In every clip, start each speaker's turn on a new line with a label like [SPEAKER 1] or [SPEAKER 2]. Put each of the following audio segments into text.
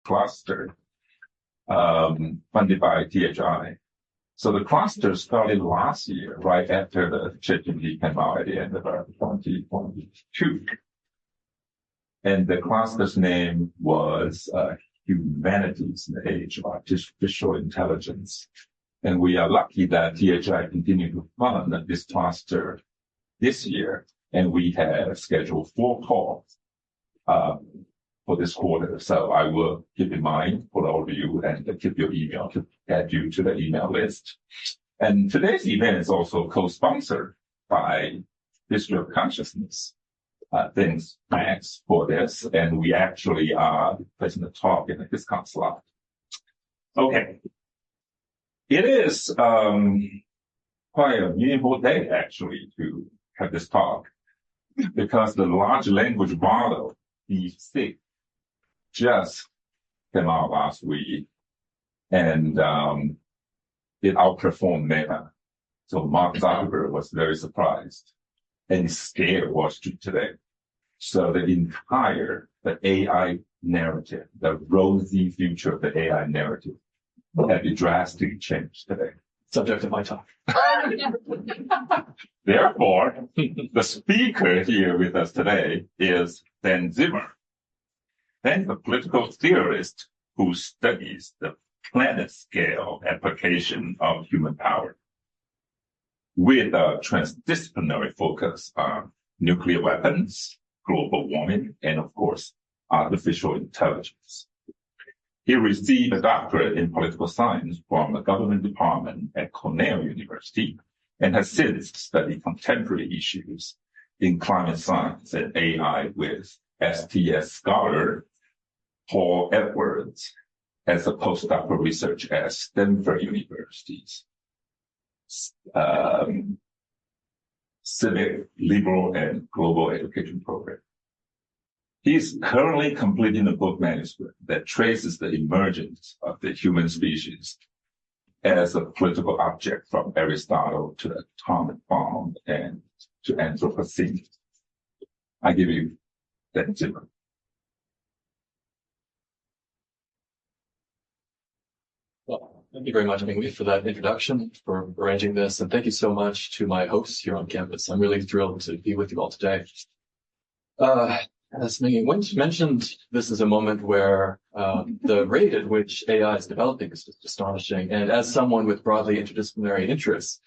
[SPEAKER 1] cluster funded by THI. So the cluster started last year, right after the ChatGPT came out at the end of 2022. And the cluster's name was Humanities in the Age of Artificial Intelligence. And we are lucky that THI continued to fund this cluster this year. And we have scheduled 4 calls for this quarter. So I will keep in mind for all of you and keep your email to add you to the email list. And today's event is also co-sponsored by History of Consciousness. Thanks, Max, for this. And we actually are placing the talk in the HistCon slot. Okay. It is quite a meaningful day, actually, to have this talk, because the large language model, DeepSeek, just came out last week, and it outperformed Meta. So Mark Zuckerberg was very surprised and scared Wall Street today. So the AI narrative, the rosy future of the AI narrative, had been drastically changed today.
[SPEAKER 2] Subject of my talk.
[SPEAKER 1] Therefore, the speaker here with us today is Dan Zimmer. Dan is a political theorist who studies the planet-scale application of human power with a transdisciplinary focus on nuclear weapons, global warming, and of course, artificial intelligence. He received a doctorate in political science from a government department at Cornell University and has since studied contemporary issues in climate science and AI with STS scholar Paul Edwards as a postdoctoral research at Stanford University's Civic, Liberal, and Global Education program. He is currently completing a book manuscript that traces the emergence of the human species as a political object from Aristotle to the atomic bomb and to anthropocentrism. I give you that Zimmer.
[SPEAKER 2] Well, thank you very much, Ming-Wei, for that introduction, for arranging this, and thank you so much to my hosts here on campus. I'm really thrilled to be with you all today. As Ming-Wei mentioned, this is a moment where the rate at which AI is developing is just astonishing. And as someone with broadly interdisciplinary interests,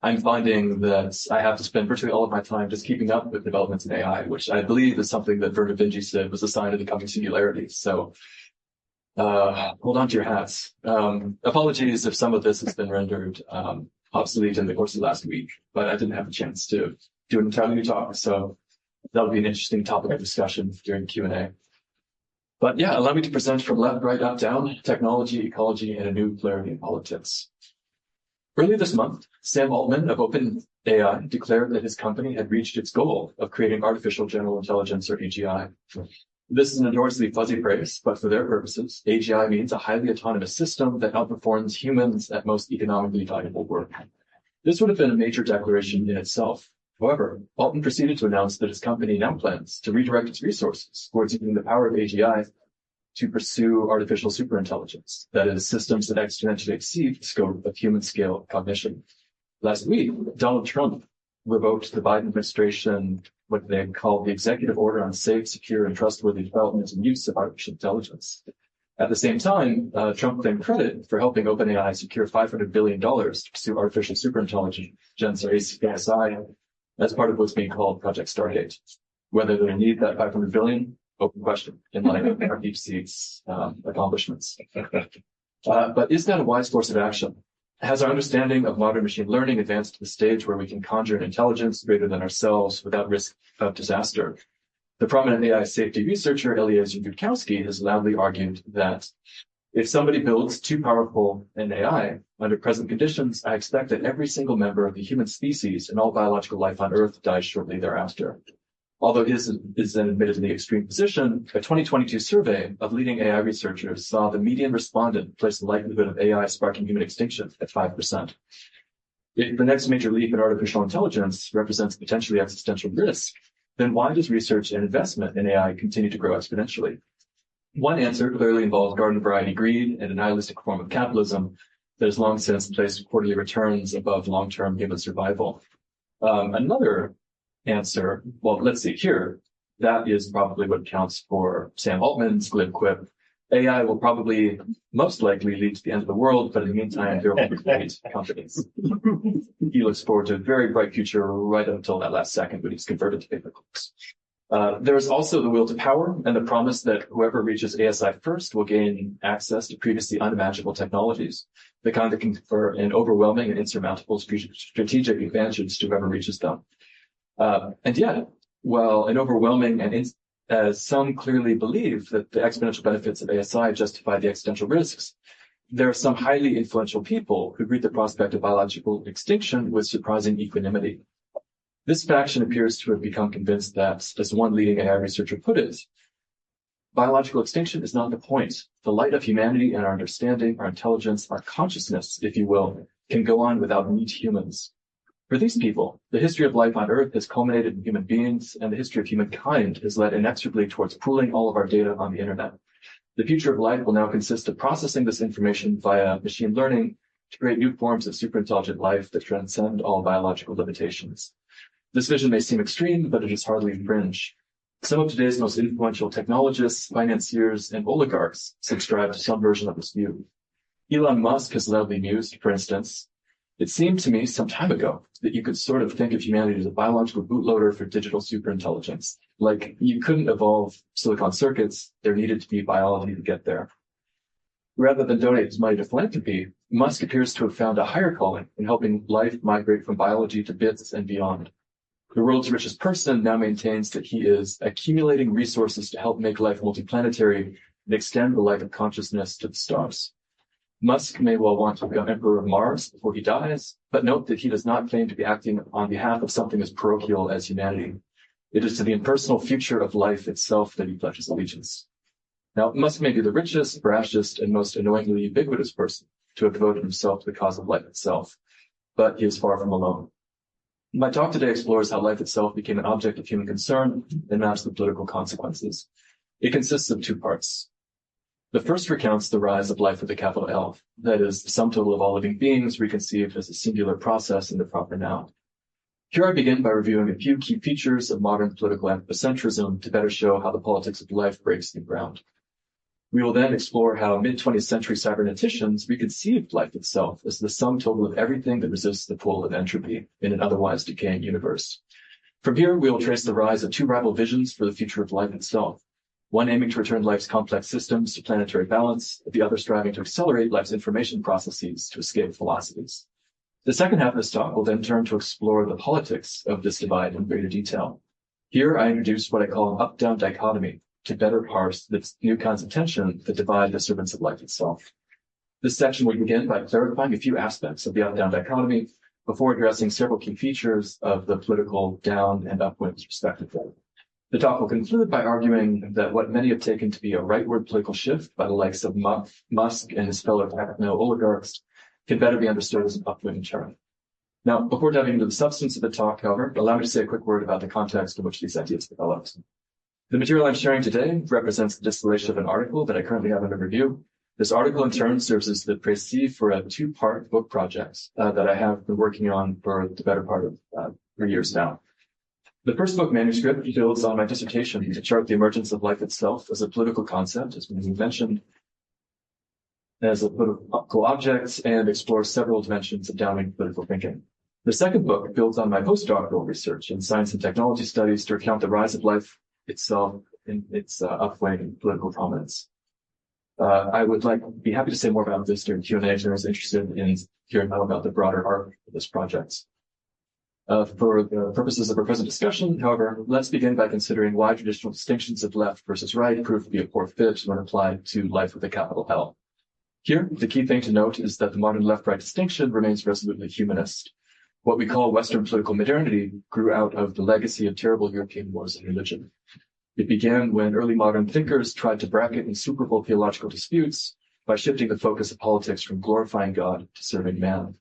[SPEAKER 2] I'm finding that I have to spend virtually all of my time just keeping up with developments in AI, which I believe is something that Verne Vinci said was a sign of the coming singularity. So hold on to your hats. Apologies if some of this has been rendered obsolete in the course of last week, but I didn't have a chance to do an entirely new talk. So that'll be an interesting topic of discussion during Q&A. But yeah, allow me to present from left, right, up, down, technology, ecology, and a new clarity in politics. Early this month, Sam Altman of OpenAI declared that his company had reached its goal of creating artificial general intelligence, or AGI. This is an enormously fuzzy phrase, but for their purposes, AGI means a highly autonomous system that outperforms humans at most economically valuable work. This would have been a major declaration in itself. However, Altman proceeded to announce that his company now plans to redirect its resources towards using the power of AGI to pursue artificial superintelligence, that is, systems that exponentially exceed the scope of human-scale cognition. Last week, Donald Trump revoked the Biden administration, what they called the Executive Order on Safe, Secure, and Trustworthy Development and Use of Artificial Intelligence. At the same time, Trump claimed credit for helping OpenAI secure $500 billion to pursue artificial superintelligence, or ASI, as part of what's being called Project Stargate. Whether they need that $500 billion, open question in light of our DeepSeek's accomplishments. But is that a wise course of action? Has our understanding of modern machine learning advanced to the stage where we can conjure an intelligence greater than ourselves without risk of disaster? The prominent AI safety researcher Eliezer Yudkowsky has loudly argued that if somebody builds too powerful an AI, under present conditions, I expect that every single member of the human species and all biological life on Earth dies shortly thereafter. Although his is an admittedly extreme position, a 2022 survey of leading AI researchers saw the median respondent place the likelihood of AI sparking human extinction at 5%. If the next major leap in artificial intelligence represents potentially existential risk, then why does research and investment in AI continue to grow exponentially? One answer clearly involves garden variety greed and a nihilistic form of capitalism that has long since placed quarterly returns above long-term human survival. Another answer, well, let's see here, that is probably what counts for Sam Altman's glib quip. AI will probably most likely lead to the end of the world, but in the meantime, there will be great companies. He looks forward to a very bright future right until that last second when he's converted to paperclips. There is also the will to power and the promise that whoever reaches ASI first will gain access to previously unimaginable technologies, the kind that can confer an overwhelming and insurmountable strategic advantage to whoever reaches them. And yet, while an overwhelming and as some clearly believe that the exponential benefits of ASI justify the existential risks, there are some highly influential people who greet the prospect of biological extinction with surprising equanimity. This faction appears to have become convinced that, as one leading AI researcher put it, biological extinction is not the point. The light of humanity and our understanding, our intelligence, our consciousness, if you will, can go on without meat humans. For these people, the history of life on Earth has culminated in human beings, and the history of humankind has led inexorably towards pooling all of our data on the internet. The future of life will now consist of processing this information via machine learning to create new forms of superintelligent life that transcend all biological limitations. This vision may seem extreme, but it is hardly fringe. Some of today's most influential technologists, financiers, and oligarchs subscribe to some version of this view. Elon Musk has loudly mused, for instance, "It seemed to me some time ago that you could sort of think of humanity as a biological bootloader for digital superintelligence. Like you couldn't evolve silicon circuits, there needed to be biology to get there." Rather than donate his money to philanthropy, Musk appears to have found a higher calling in helping life migrate from biology to bits and beyond. The world's richest person now maintains that he is accumulating resources to help make life multiplanetary and extend the life of consciousness to the stars. Musk may well want to become Emperor of Mars before he dies, but note that he does not claim to be acting on behalf of something as parochial as humanity. It is to the impersonal future of life itself that he pledges allegiance. Now, Musk may be the richest, brashest, and most annoyingly ubiquitous person to have devoted himself to the cause of life itself, but he is far from alone. My talk today explores how life itself became an object of human concern and maps the political consequences. It consists of two parts. The first recounts the rise of life with a capital L, that is, the sum total of all living beings reconceived as a singular process in the proper noun. Here I begin by reviewing a few key features of modern political anthropocentrism to better show how the politics of life breaks new ground. We will then explore how mid-20th century cyberneticians reconceived life itself as the sum total of everything that resists the pull of entropy in an otherwise decaying universe. From here, we will trace the rise of two rival visions for the future of life itself. One aiming to return life's complex systems to planetary balance, the other striving to accelerate life's information processes to escape velocities. The second half of this talk will then turn to explore the politics of this divide in greater detail. Here I introduce what I call an up-down dichotomy to better parse the new kinds of tension that divide the servants of life itself. This section will begin by clarifying a few aspects of the up-down dichotomy before addressing several key features of the political down and upwinds respectively. The talk will conclude by arguing that what many have taken to be a rightward political shift by the likes of Musk and his fellow techno-oligarchs can better be understood as an upwind turn. Now, before diving into the substance of the talk, however, allow me to say a quick word about the context in which these ideas developed. The material I'm sharing today represents the distillation of an article that I currently have under review. This article, in turn, serves as the précis for a two-part book project that I have been working on for the better part of 3 years now. The first book manuscript builds on my dissertation to chart the emergence of life itself as a political concept, as we mentioned, as a political object, and explores several dimensions of downward political thinking. The second book builds on my postdoctoral research in science and technology studies to recount the rise of life itself in its upwelling political prominence. I would be happy to say more about this during Q&A if anyone is interested in hearing more about the broader arc of this project. For the purposes of our present discussion, however, let's begin by considering why traditional distinctions of left versus right prove to be a poor fit when applied to life with a capital L. Here, the key thing to note is that the modern left-right distinction remains resolutely humanist. What we call Western political modernity grew out of the legacy of terrible European wars and religion. It began when early modern thinkers tried to bracket insuperable theological disputes by shifting the focus of politics from glorifying God to serving man.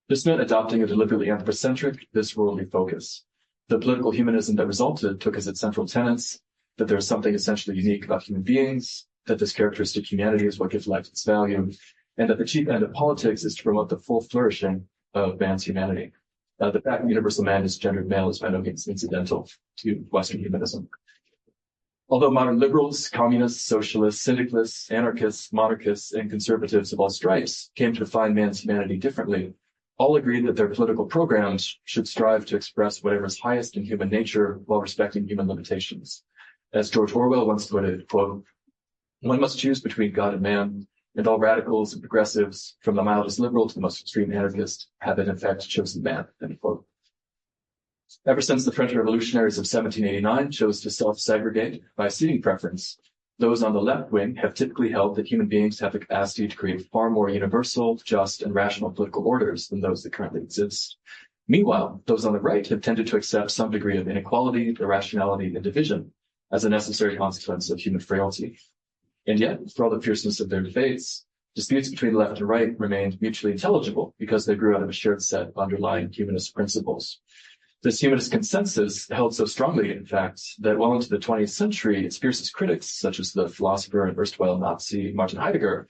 [SPEAKER 2] This meant adopting a deliberately anthropocentric, this-worldly focus. The political humanism that resulted took as its central tenets that there is something essentially unique about human beings, that this characteristic humanity is what gives life its value, and that the chief end of politics is to promote the full flourishing of man's humanity. The fact that universal man is gendered male is by no means incidental to Western humanism. Although modern liberals, communists, socialists, syndicalists, anarchists, monarchists, and conservatives of all stripes came to define man's humanity differently, all agreed that their political programs should strive to express whatever is highest in human nature while respecting human limitations. As George Orwell once put it, quote, "One must choose between God and man, and all radicals and progressives, from the mildest liberal to the most extreme anarchist, have in effect chosen man," end quote. Ever since the French revolutionaries of 1789 chose to self-segregate by seating preference, those on the left wing have typically held that human beings have the capacity to create far more universal, just, and rational political orders than those that currently exist. Meanwhile, those on the right have tended to accept some degree of inequality, irrationality, and division as a necessary consequence of human frailty. And yet, for all the fierceness of their debates, disputes between left and right remained mutually intelligible because they grew out of a shared set of underlying humanist principles. This humanist consensus held so strongly, in fact, that well into the 20th century, its fiercest critics, such as the philosopher and erstwhile Nazi Martin Heidegger,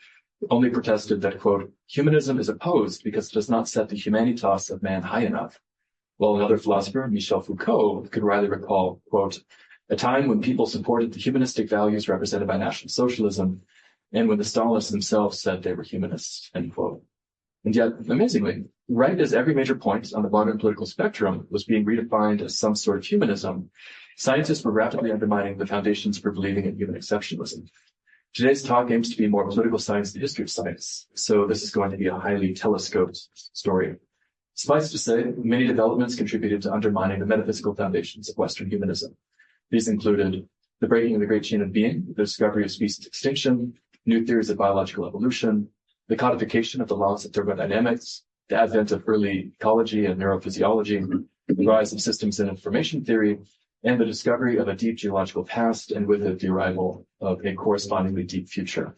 [SPEAKER 2] only protested that, quote, "Humanism is opposed because it does not set the humanitas of man high enough." While another philosopher, Michel Foucault, could wryly recall, quote, "A time when people supported the humanistic values represented by National Socialism, and when the Stalinists themselves said they were humanists," end quote. And yet, amazingly, right as every major point on the modern political spectrum was being redefined as some sort of humanism, scientists were rapidly undermining the foundations for believing in human exceptionalism. Today's talk aims to be more political science than history of science, so this is going to be a highly telescoped story. Suffice to say, many developments contributed to undermining the metaphysical foundations of Western humanism. These included the breaking of the great chain of being, the discovery of species extinction, new theories of biological evolution, the codification of the laws of thermodynamics, the advent of early ecology and neurophysiology, the rise of systems and information theory, and the discovery of a deep geological past, and with it the arrival of a correspondingly deep future.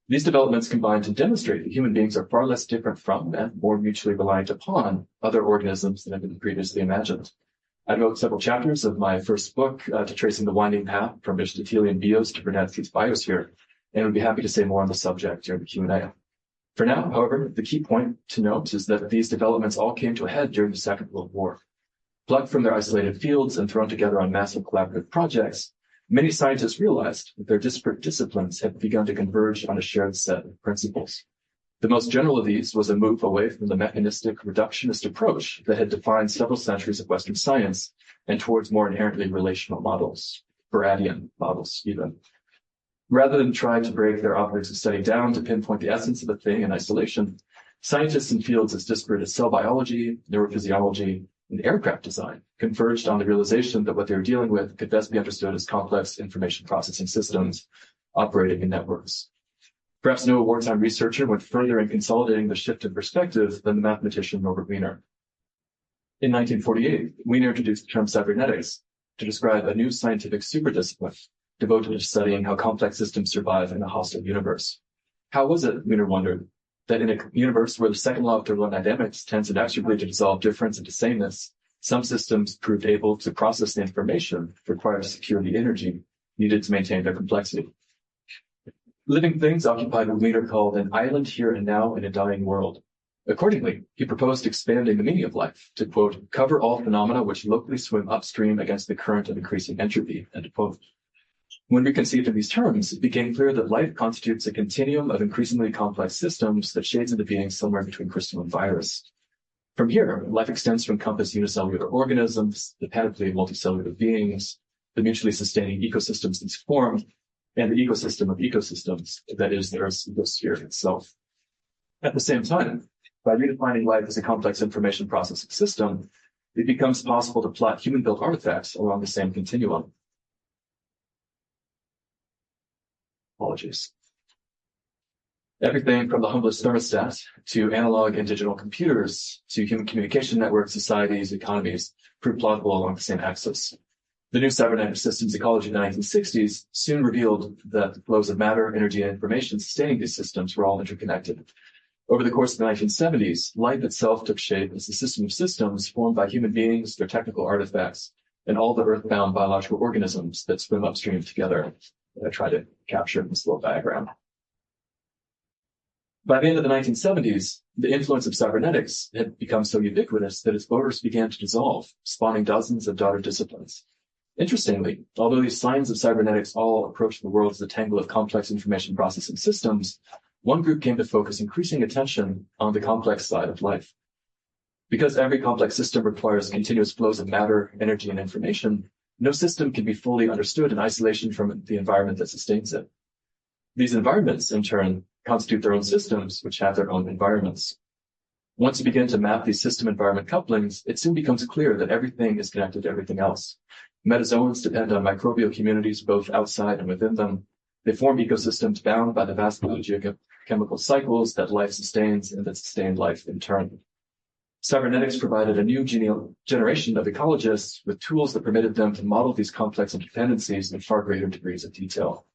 [SPEAKER 2] These developments combine to demonstrate that human beings are far less different from and more mutually reliant upon other organisms than have been previously imagined. I devote several chapters of my first book to tracing the winding path from Aristotelian bios to Bernatski's biosphere, and would be happy to say more on the subject during the Q&A. For now, however, the key point to note is that these developments all came to a head during the Second World War. Plucked from their isolated fields and thrown together on massive collaborative projects, many scientists realized that their disparate disciplines had begun to converge on a shared set of principles. The most general of these was a move away from the mechanistic reductionist approach that had defined several centuries of Western science and towards more inherently relational models, Baradian models even. Rather than try to break their objects of study down to pinpoint the essence of a thing in isolation, scientists in fields as disparate as cell biology, neurophysiology, and aircraft design converged on the realization that what they were dealing with could best be understood as complex information processing systems operating in networks. Perhaps no wartime researcher went further in consolidating the shift in perspective than the mathematician Norbert Wiener. In 1948, Wiener introduced the term cybernetics to describe a new scientific superdiscipline devoted to studying how complex systems survive in a hostile universe. How was it, Wiener wondered, that in a universe where the second law of thermodynamics tends inexorably to dissolve difference into sameness, some systems proved able to process the information required to secure the energy needed to maintain their complexity? Living things occupied what Wiener called an island here and now in a dying world. Accordingly, he proposed expanding the meaning of life to, quote, "cover all phenomena which locally swim upstream against the current of increasing entropy," end quote. When we conceived in these terms, it became clear that life constitutes a continuum of increasingly complex systems that shades into being somewhere between crystal and virus. From here, life extends to encompass unicellular organisms, the panoply of multicellular beings, the mutually sustaining ecosystems that form, and the ecosystem of ecosystems, that is, the Earth's ecosphere itself. At the same time, by redefining life as a complex information processing system, it becomes possible to plot human-built artifacts along the same continuum. Apologies. Everything from the humblest thermostat to analog and digital computers to human communication networks, societies, economies proved plausible along the same axis. The new cybernetic systems ecology of the 1960s soon revealed that the flows of matter, energy, and information sustaining these systems were all interconnected. Over the course of the 1970s, life itself took shape as a system of systems formed by human beings, their technical artifacts, and all the earthbound biological organisms that swim upstream together. that I try to capture in this little diagram. By the end of the 1970s, the influence of cybernetics had become so ubiquitous that its borders began to dissolve, spawning dozens of daughter disciplines. Interestingly, although these signs of cybernetics all approach the world as a tangle of complex information processing systems, one group came to focus increasing attention on the complex side of life. Because every complex system requires continuous flows of matter, energy, and information, no system can be fully understood in isolation from the environment that sustains it. These environments, in turn, constitute their own systems, which have their own environments. Once you begin to map these system-environment couplings, it soon becomes clear that everything is connected to everything else. Metazoans depend on microbial communities both outside and within them. They form ecosystems bound by the vast geochemical cycles that life sustains and that sustain life in turn. Cybernetics provided a new generation of ecologists with tools that permitted them to model these complex interdependencies in far greater degrees of detail.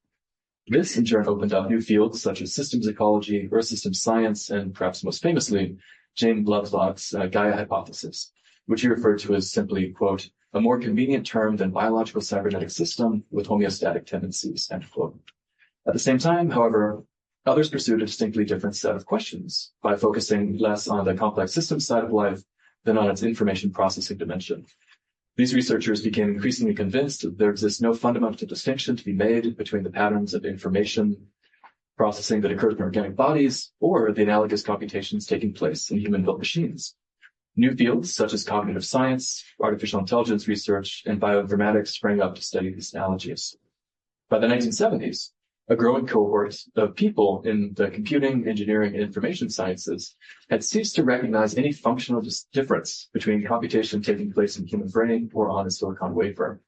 [SPEAKER 2] This, in turn, opened up new fields such as systems ecology, earth systems science, and perhaps most famously, James Lovelock's Gaia hypothesis, which he referred to as simply, quote, a more convenient term than biological cybernetic system with homeostatic tendencies, end quote. At the same time, however, others pursued a distinctly different set of questions by focusing less on the complex systems side of life than on its information processing dimension. These researchers became increasingly convinced that there exists no fundamental distinction to be made between the patterns of information processing that occurs in organic bodies or the analogous computations taking place in human-built machines. New fields such as cognitive science, artificial intelligence research, and bioinformatics sprang up to study these analogies. By the 1970s, a growing cohort of people in the computing, engineering, and information sciences had ceased to recognize any functional difference between computation taking place in the human brain or on a silicon wafer.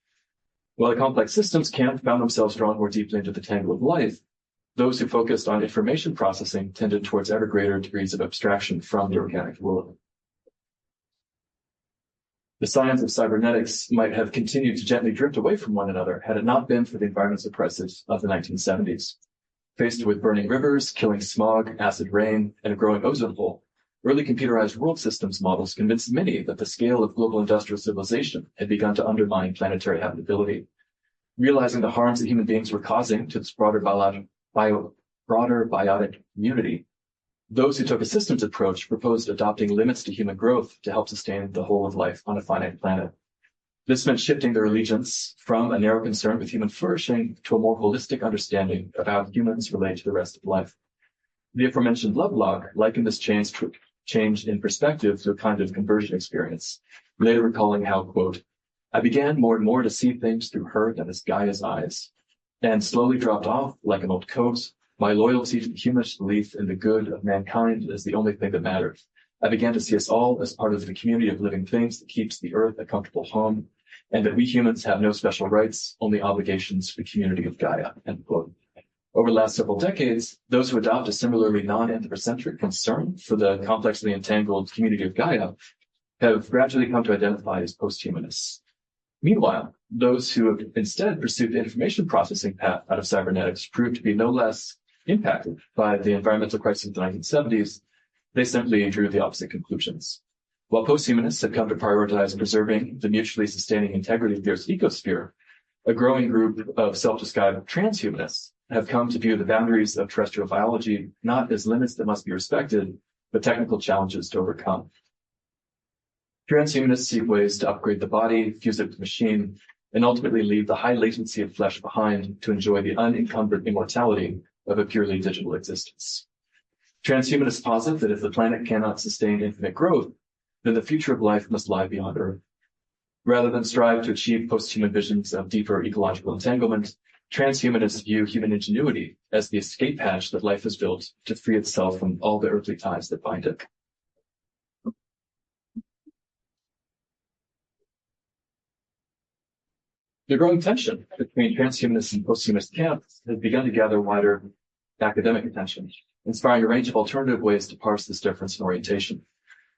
[SPEAKER 2] While the complex systems camp found themselves drawn more deeply into the tangle of life, those who focused on information processing tended towards ever greater degrees of abstraction from the organic world. The science of cybernetics might have continued to gently drift away from one another had it not been for the environmental crisis of the 1970s. Faced with burning rivers, killing smog, acid rain, and a growing ozone hole, early computerized world systems models convinced many that the scale of global industrial civilization had begun to undermine planetary habitability. Realizing the harms that human beings were causing to this broader biotic community, those who took a systems approach proposed adopting limits to human growth to help sustain the whole of life on a finite planet. This meant shifting their allegiance from a narrow concern with human flourishing to a more holistic understanding of how humans relate to the rest of life. The aforementioned Lovelock likened this change in perspective to a kind of conversion experience, later recalling how, quote, I began more and more to see things through her that is Gaia's eyes, and slowly dropped off like an old coat. My loyalty to the human belief in the good of mankind is the only thing that matters. I began to see us all as part of the community of living things that keeps the earth a comfortable home, and that we humans have no special rights, only obligations to the community of Gaia, end quote. Over the last several decades, those who adopt a similarly non-anthropocentric concern for the complexly entangled community of Gaia have gradually come to identify as post-humanists. Meanwhile, those who have instead pursued the information processing path out of cybernetics proved to be no less impacted by the environmental crisis of the 1970s. They simply drew the opposite conclusions. While posthumanists have come to prioritize preserving the mutually sustaining integrity of the Earth's ecosphere, a growing group of self-described transhumanists have come to view the boundaries of terrestrial biology not as limits that must be respected, but technical challenges to overcome. Transhumanists seek ways to upgrade the body, fuse it with the machine, and ultimately leave the high latency of flesh behind to enjoy the unencumbered immortality of a purely digital existence. Transhumanists posit that if the planet cannot sustain infinite growth, then the future of life must lie beyond Earth. Rather than strive to achieve post-human visions of deeper ecological entanglement, transhumanists view human ingenuity as the escape hatch that life has built to free itself from all the earthly ties that bind it. The growing tension between transhumanists and posthumanist camps has begun to gather wider academic attention, inspiring a range of alternative ways to parse this difference in orientation.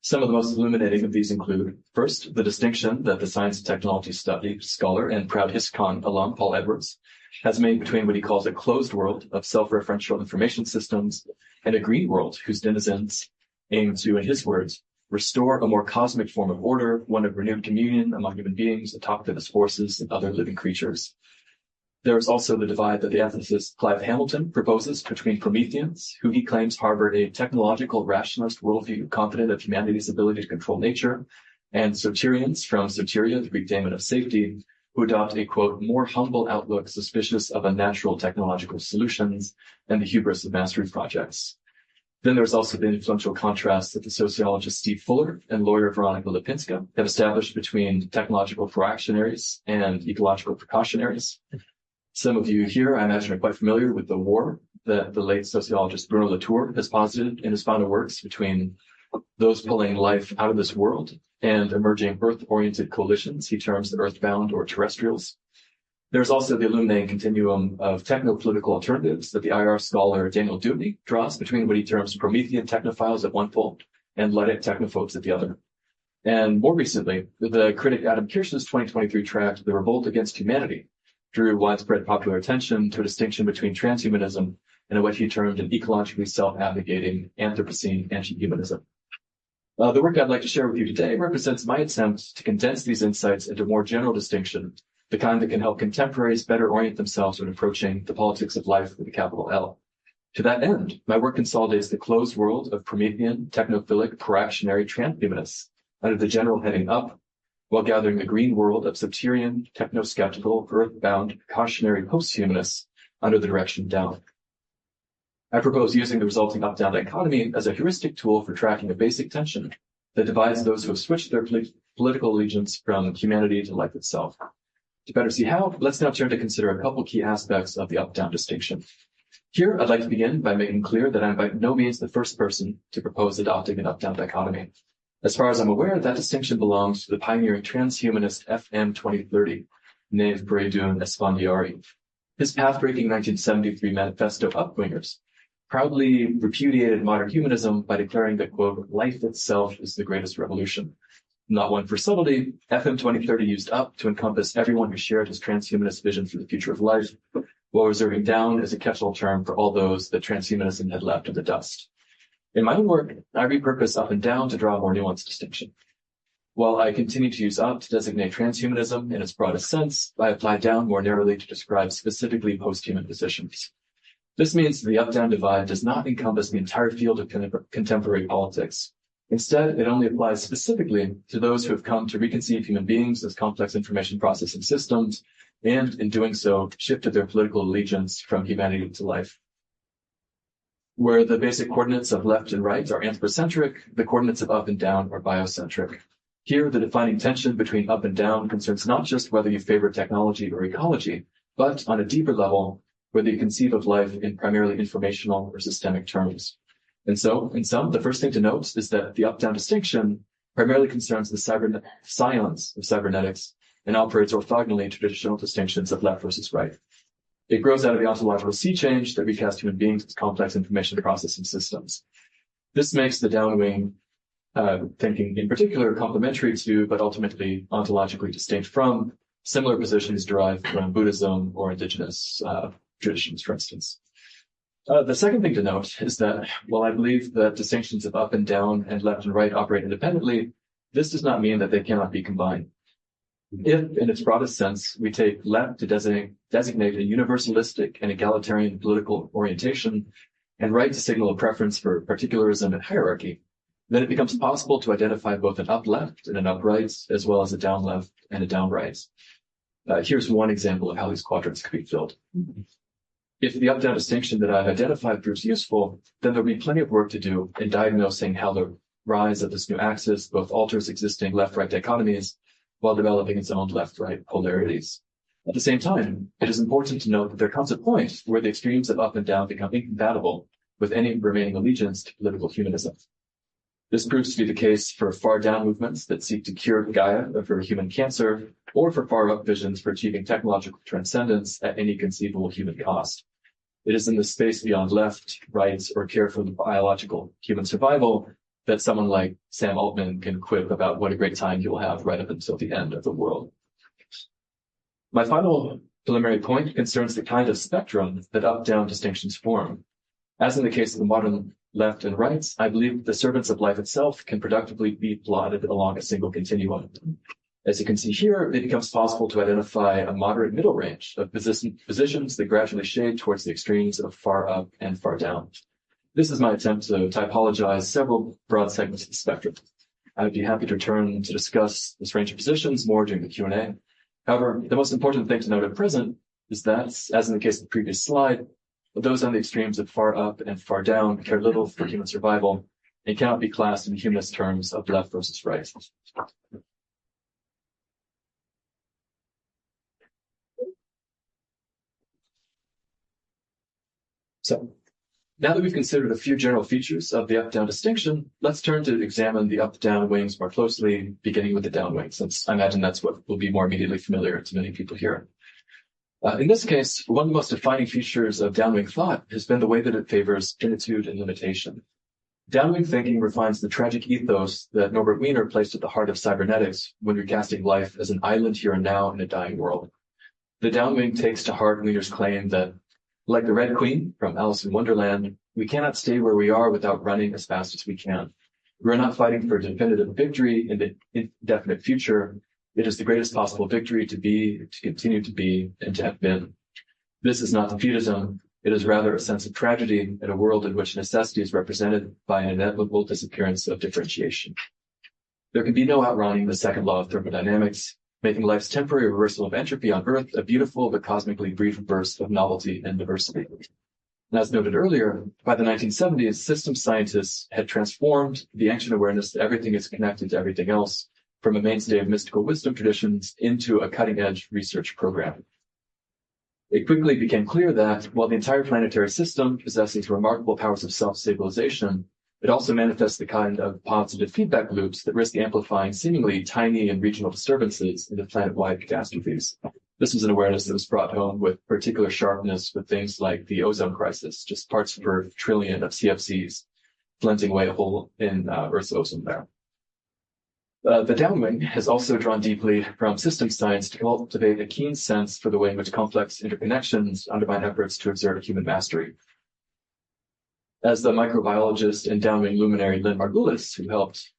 [SPEAKER 2] Some of the most illuminating of these include, first, the distinction that the science and technology study scholar and proud HistCon alum Paul Edwards has made between what he calls a closed world of self-referential information systems and a green world whose denizens aim to, in his words, restore a more cosmic form of order, one of renewed communion among human beings atop of its forces and other living creatures. There's also the divide that the ethicist Clive Hamilton proposes between Prometheans, who he claims harbored a technological rationalist worldview confident of humanity's ability to control nature, and Soterians from Soteria, the Greek daemon of safety, who adopt a, quote, more humble outlook suspicious of unnatural technological solutions and the hubris of mastery projects. Then there's also the influential contrast that the sociologist Steve Fuller and lawyer Veronica Lipinska have established between technological proactionaries and ecological precautionaries. Some of you here, I imagine, are quite familiar with the war that the late sociologist Bruno Latour has posited in his final works between those pulling life out of this world and emerging Earth-oriented coalitions he terms the earthbound or terrestrials. There's also the illuminating continuum of techno-political alternatives that the IR scholar Daniel Dewey draws between what he terms Promethean technophiles at one pole and Luddite technophobes at the other. And more recently, the critic Adam Kirsch's 2023 tract, The Revolt Against Humanity, drew widespread popular attention to a distinction between transhumanism and what he termed an ecologically self-abnegating Anthropocene anti-humanism. The work I'd like to share with you today represents my attempt to condense these insights into a more general distinction, the kind that can help contemporaries better orient themselves when approaching the politics of life with a capital L. To that end, my work consolidates the closed world of Promethean, technophilic, proactionary transhumanists under the general heading up, while gathering the green world of Soterian, techno-skeptical, earthbound, cautionary posthumanists under the direction down. I propose using the resulting up-down dichotomy as a heuristic tool for tracking a basic tension that divides those who have switched their political allegiance from humanity to life itself. To better see how, let's now turn to consider a couple key aspects of the up-down distinction. Here, I'd like to begin by making clear that I'm by no means the first person to propose adopting an up-down dichotomy. As far as I'm aware, that distinction belongs to the pioneering transhumanist FM 2030, Neve Bredun Esfandiari. His path-breaking 1973 manifesto Upwingers proudly repudiated modern humanism by declaring that, quote, life itself is the greatest revolution. Not one for subtlety, FM 2030 used up to encompass everyone who shared his transhumanist vision for the future of life, while reserving down as a catch-all term for all those that transhumanism had left in the dust. In my own work, I repurpose up and down to draw a more nuanced distinction. While I continue to use up to designate transhumanism in its broadest sense, I apply down more narrowly to describe specifically post-human positions. This means the up-down divide does not encompass the entire field of contemporary politics. Instead, it only applies specifically to those who have come to reconceive human beings as complex information processing systems, and in doing so, shifted their political allegiance from humanity to life. Where the basic coordinates of left and right are anthropocentric, the coordinates of up and down are biocentric. Here, the defining tension between up and down concerns not just whether you favor technology or ecology, but on a deeper level, whether you conceive of life in primarily informational or systemic terms. And so, in sum, the first thing to note is that the up-down distinction primarily concerns the science of cybernetics and operates orthogonally to traditional distinctions of left versus right. It grows out of the ontological sea change that recast human beings as complex information processing systems. This makes the downwing thinking in particular complementary to, but ultimately ontologically distinct from, similar positions derived from Buddhism or indigenous traditions, for instance. The second thing to note is that while I believe that distinctions of up and down and left and right operate independently, this does not mean that they cannot be combined. If, in its broadest sense, we take left to designate a universalistic and egalitarian political orientation, and right to signal a preference for particularism and hierarchy, then it becomes possible to identify both an up left and an up right, as well as a down left and a down right. Here's one example of how these quadrants could be filled. If the up-down distinction that I've identified proves useful, then there'll be plenty of work to do in diagnosing how the rise of this new axis both alters existing left-right dichotomies while developing its own left-right polarities. At the same time, it is important to note that there comes a point where the extremes of up and down become incompatible with any remaining allegiance to political humanism. This proves to be the case for far-down movements that seek to cure Gaia of her human cancer, or for far-up visions for achieving technological transcendence at any conceivable human cost. It is in the space beyond left, right, or care for the biological human survival that someone like Sam Altman can quip about what a great time he will have right up until the end of the world. My final preliminary point concerns the kind of spectrum that up-down distinctions form. As in the case of the modern left and right, I believe the servants of life itself can productively be plotted along a single continuum. As you can see here, it becomes possible to identify a moderate middle range of positions that gradually shade towards the extremes of far up and far down. This is my attempt to typologize several broad segments of the spectrum. I would be happy to return to discuss this range of positions more during the Q&A. However, the most important thing to note at present is that, as in the case of the previous slide, those on the extremes of far up and far down care little for human survival and cannot be classed in humanist terms of left versus right. So, now that we've considered a few general features of the up-down distinction, let's turn to examine the up-down wings more closely, beginning with the down wing, since I imagine that's what will be more immediately familiar to many people here. In this case, one of the most defining features of downwing thought has been the way that it favors finitude and limitation. Downwing thinking refines the tragic ethos that Norbert Wiener placed at the heart of cybernetics when recasting life as an island here and now in a dying world. The downwing takes to heart Wiener's claim that, like the Red Queen from Alice in Wonderland, we cannot stay where we are without running as fast as we can. We're not fighting for a definitive victory in the indefinite future. It is the greatest possible victory to be, to continue to be, and to have been. This is not defeatism. It is rather a sense of tragedy in a world in which necessity is represented by an inevitable disappearance of differentiation. There can be no outrunning the second law of thermodynamics, making life's temporary reversal of entropy on Earth a beautiful but cosmically brief burst of novelty and diversity. And as noted earlier, by the 1970s, systems scientists had transformed the ancient awareness that everything is connected to everything else from a mainstay of mystical wisdom traditions into a cutting-edge research program. It quickly became clear that while the entire planetary system possesses remarkable powers of self-stabilization, it also manifests the kind of positive feedback loops that risk amplifying seemingly tiny and regional disturbances into planet-wide catastrophes. This was an awareness that was brought home with particular sharpness with things like the ozone crisis, just parts per trillion of CFCs, blending away a hole in Earth's ozone layer. The downwing has also drawn deeply from systems science to cultivate a keen sense for the way in which complex interconnections undermine efforts to exert human mastery. As the microbiologist and downwing luminary Lynn Margulis, who helped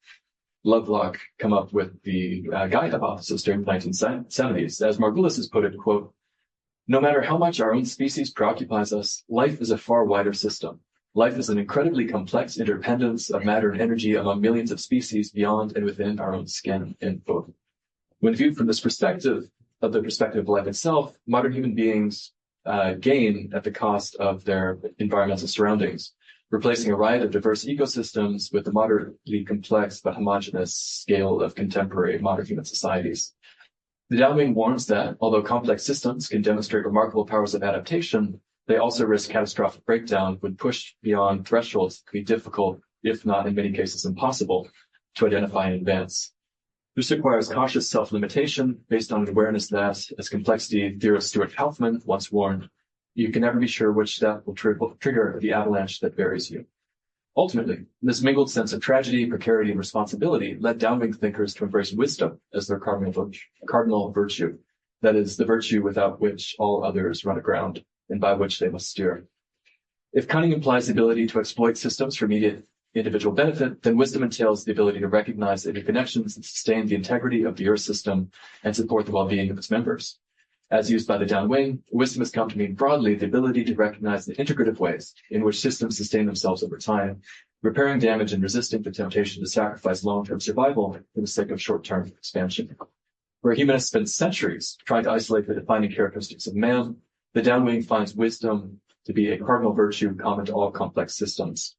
[SPEAKER 2] Lovelock come up with the Gaia hypothesis during the 1970s, as Margulis has put it, quote, "No matter how much our own species preoccupies us, life is a far wider system. Life is an incredibly complex interdependence of matter and energy among millions of species beyond and within our own skin," end quote. When viewed from this perspective, of the perspective of life itself, modern human beings gain at the cost of their environmental surroundings, replacing a riot of diverse ecosystems with the moderately complex but homogeneous scale of contemporary modern human societies. The downwing warns that, although complex systems can demonstrate remarkable powers of adaptation, they also risk catastrophic breakdown when pushed beyond thresholds that can be difficult, if not in many cases impossible, to identify in advance. This requires cautious self-limitation based on an awareness that, as complexity theorist Stuart Kauffman once warned, you can never be sure which step will trigger the avalanche that buries you. Ultimately, this mingled sense of tragedy, precarity, and responsibility led downwing thinkers to embrace wisdom as their cardinal virtue, that is, the virtue without which all others run aground, and by which they must steer. If cunning implies the ability to exploit systems for immediate individual benefit, then wisdom entails the ability to recognize interconnections that sustain the integrity of the Earth system and support the well-being of its members. As used by the downwing, wisdom has come to mean broadly the ability to recognize the integrative ways in which systems sustain themselves over time, repairing damage and resisting the temptation to sacrifice long-term survival for the sake of short-term expansion. Where humanists spend centuries trying to isolate the defining characteristics of man, the downwing finds wisdom to be a cardinal virtue common to all complex systems.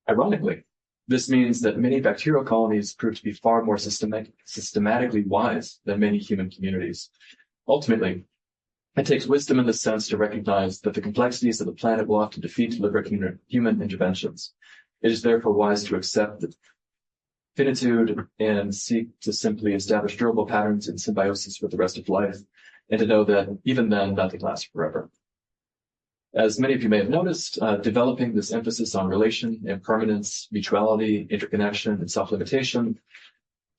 [SPEAKER 2] Ironically, this means that many bacterial colonies prove to be far more systematically wise than many human communities. Ultimately, it takes wisdom in this sense to recognize that the complexities of the planet will often defeat deliberate human interventions. It is therefore wise to accept the finitude and seek to simply establish durable patterns in symbiosis with the rest of life, and to know that even then, nothing lasts forever. As many of you may have noticed, developing this emphasis on relation, impermanence, mutuality, interconnection, and self-limitation,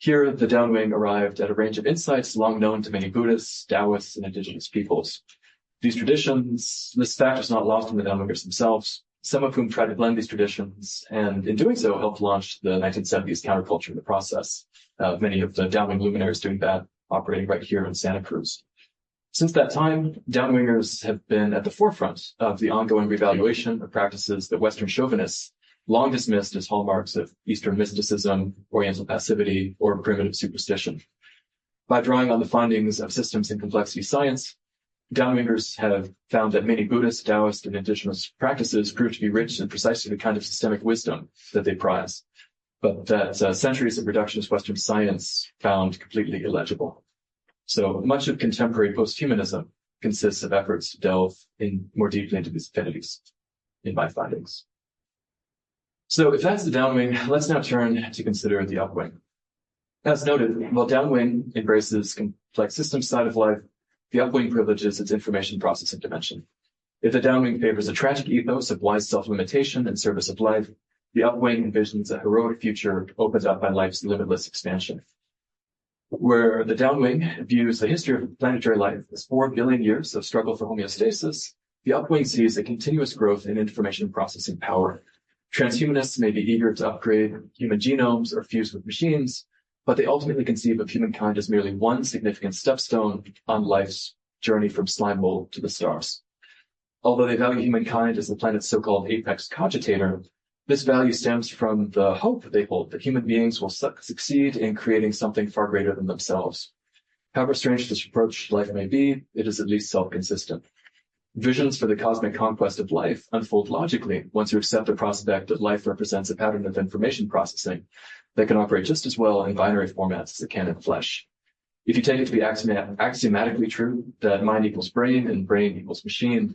[SPEAKER 2] here the downwing arrived at a range of insights long known to many Buddhists, Taoists, and indigenous peoples. These traditions, this fact is not lost on the downwingers themselves, some of whom tried to blend these traditions, and in doing so helped launch the 1970s counterculture in the process. Many of the downwing luminaries doing that operating right here in Santa Cruz. Since that time, downwingers have been at the forefront of the ongoing revaluation of practices that Western chauvinists long dismissed as hallmarks of Eastern mysticism, Oriental passivity, or primitive superstition. By drawing on the findings of systems and complexity science, downwingers have found that many Buddhist, Taoist, and indigenous practices prove to be rich in precisely the kind of systemic wisdom that they prize, but that centuries of reductionist Western science found completely illegible. So much of contemporary post-humanism consists of efforts to delve in more deeply into these affinities in my findings. So if that's the downwing, let's now turn to consider the upwing. As noted, while downwing embraces complex systems side of life, the upwing privileges its information processing dimension. If the downwing favors a tragic ethos of wise self-limitation in service of life, the upwing envisions a heroic future opened up by life's limitless expansion. Where the downwing views the history of planetary life as 4 billion years of struggle for homeostasis, the upwing sees a continuous growth in information processing power. Transhumanists may be eager to upgrade human genomes or fuse with machines, but they ultimately conceive of humankind as merely one significant stepstone on life's journey from slime mold to the stars. Although they value humankind as the planet's so-called apex cogitator, this value stems from the hope they hold that human beings will succeed in creating something far greater than themselves. However strange this approach to life may be, it is at least self-consistent. Visions for the cosmic conquest of life unfold logically once you accept the prospect that life represents a pattern of information processing that can operate just as well in binary formats as it can in flesh. If you take it to be axiomatically true that mind equals brain and brain equals machine,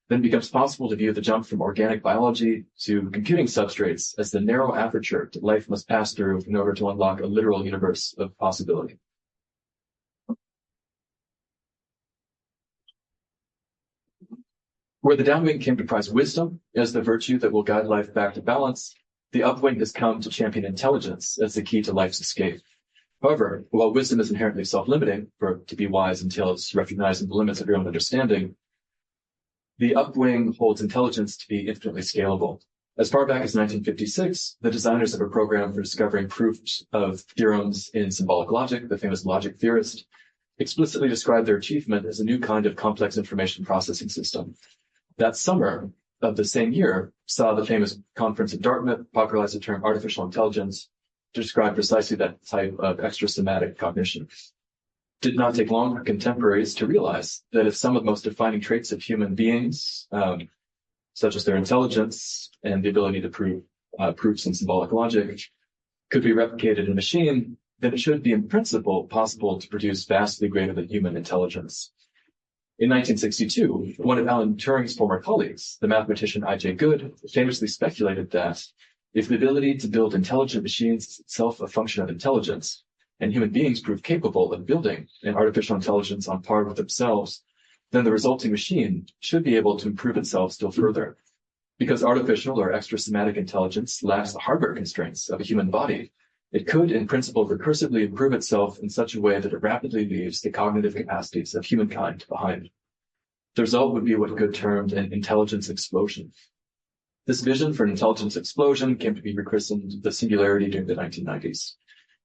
[SPEAKER 2] then it becomes possible to view the jump from organic biology to computing substrates as the narrow aperture that life must pass through in order to unlock a literal universe of possibility. Where the downwing came to prize wisdom as the virtue that will guide life back to balance, the upwing has come to champion intelligence as the key to life's escape. However, while wisdom is inherently self-limiting, for to be wise entails recognizing the limits of your own understanding, the upwing holds intelligence to be infinitely scalable. As far back as 1956, the designers of a program for discovering proofs of theorems in symbolic logic, the famous logic theorist, explicitly described their achievement as a new kind of complex information processing system. That summer of the same year saw the famous conference at Dartmouth popularize the term artificial intelligence to describe precisely that type of extrasomatic cognition. It did not take long for contemporaries to realize that if some of the most defining traits of human beings, such as their intelligence and the ability to prove proofs in symbolic logic, could be replicated in a machine, then it should be in principle possible to produce vastly greater than human intelligence. In 1962, one of Alan Turing's former colleagues, the mathematician I.J. Good, famously speculated that if the ability to build intelligent machines is itself a function of intelligence, and human beings prove capable of building an artificial intelligence on par with themselves, then the resulting machine should be able to improve itself still further. Because artificial or extrasomatic intelligence lacks the hardware constraints of a human body, it could, in principle, recursively improve itself in such a way that it rapidly leaves the cognitive capacities of humankind behind. The result would be what Good termed an intelligence explosion. This vision for an intelligence explosion came to be rechristened the singularity during the 1990s.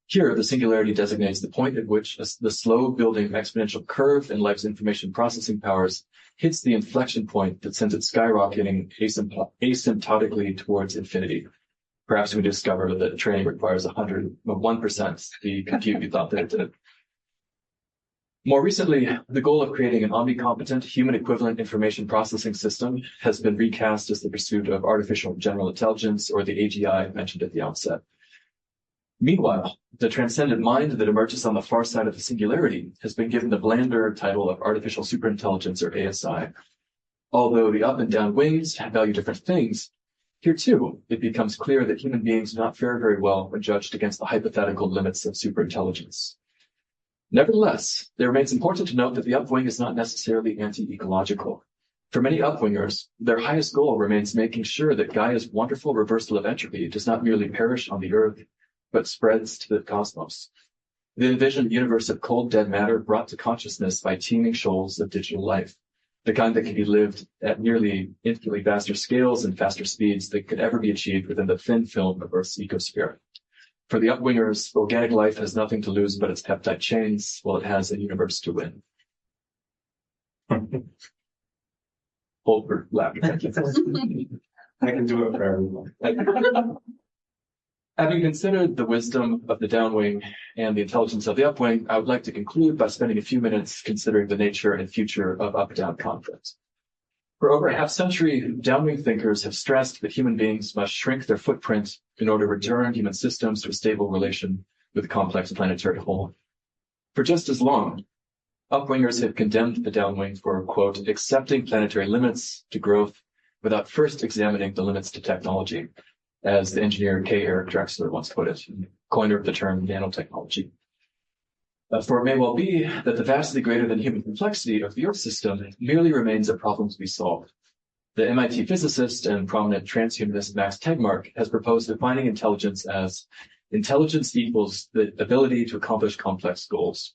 [SPEAKER 2] Here, the singularity designates the point at which the slow-building exponential curve in life's information processing powers hits the inflection point that sends it skyrocketing asymptotically towards infinity. Perhaps we discover that training requires 1% the compute we thought that it did. More recently, the goal of creating an omnicompetent human-equivalent information processing system has been recast as the pursuit of artificial general intelligence, or the AGI mentioned at the outset. Meanwhile, the transcendent mind that emerges on the far side of the singularity has been given the blander title of artificial superintelligence, or ASI. Although the up and down wings value different things, here too, it becomes clear that human beings do not fare very well when judged against the hypothetical limits of superintelligence. Nevertheless, it remains important to note that the upwing is not necessarily anti-ecological. For many upwingers, their highest goal remains making sure that Gaia's wonderful reversal of entropy does not merely perish on the Earth, but spreads to the cosmos. They envision a universe of cold, dead matter brought to consciousness by teeming shoals of digital life, the kind that can be lived at nearly infinitely vaster scales and faster speeds than could ever be achieved within the thin film of Earth's ecosphere. For the upwingers, organic life has nothing to lose but its peptide chains, while it has a universe to win. Hold for laughter.
[SPEAKER 3] I can do it for everyone.
[SPEAKER 2] Having considered the wisdom of the downwing and the intelligence of the upwing, I would like to conclude by spending a few minutes considering the nature and future of up-down conflict. For over a half-century, downwing thinkers have stressed that human beings must shrink their footprint in order to return human systems to a stable relation with the complex planetary whole. For just as long, upwingers have condemned the downwing for, quote, accepting planetary limits to growth without first examining the limits to technology, as the engineer K. Eric Drexler once put it, coiner of the term nanotechnology. For it may well be that the vastly greater than human complexity of the Earth system merely remains a problem to be solved. The MIT physicist and prominent transhumanist Max Tegmark has proposed defining intelligence as intelligence equals the ability to accomplish complex goals.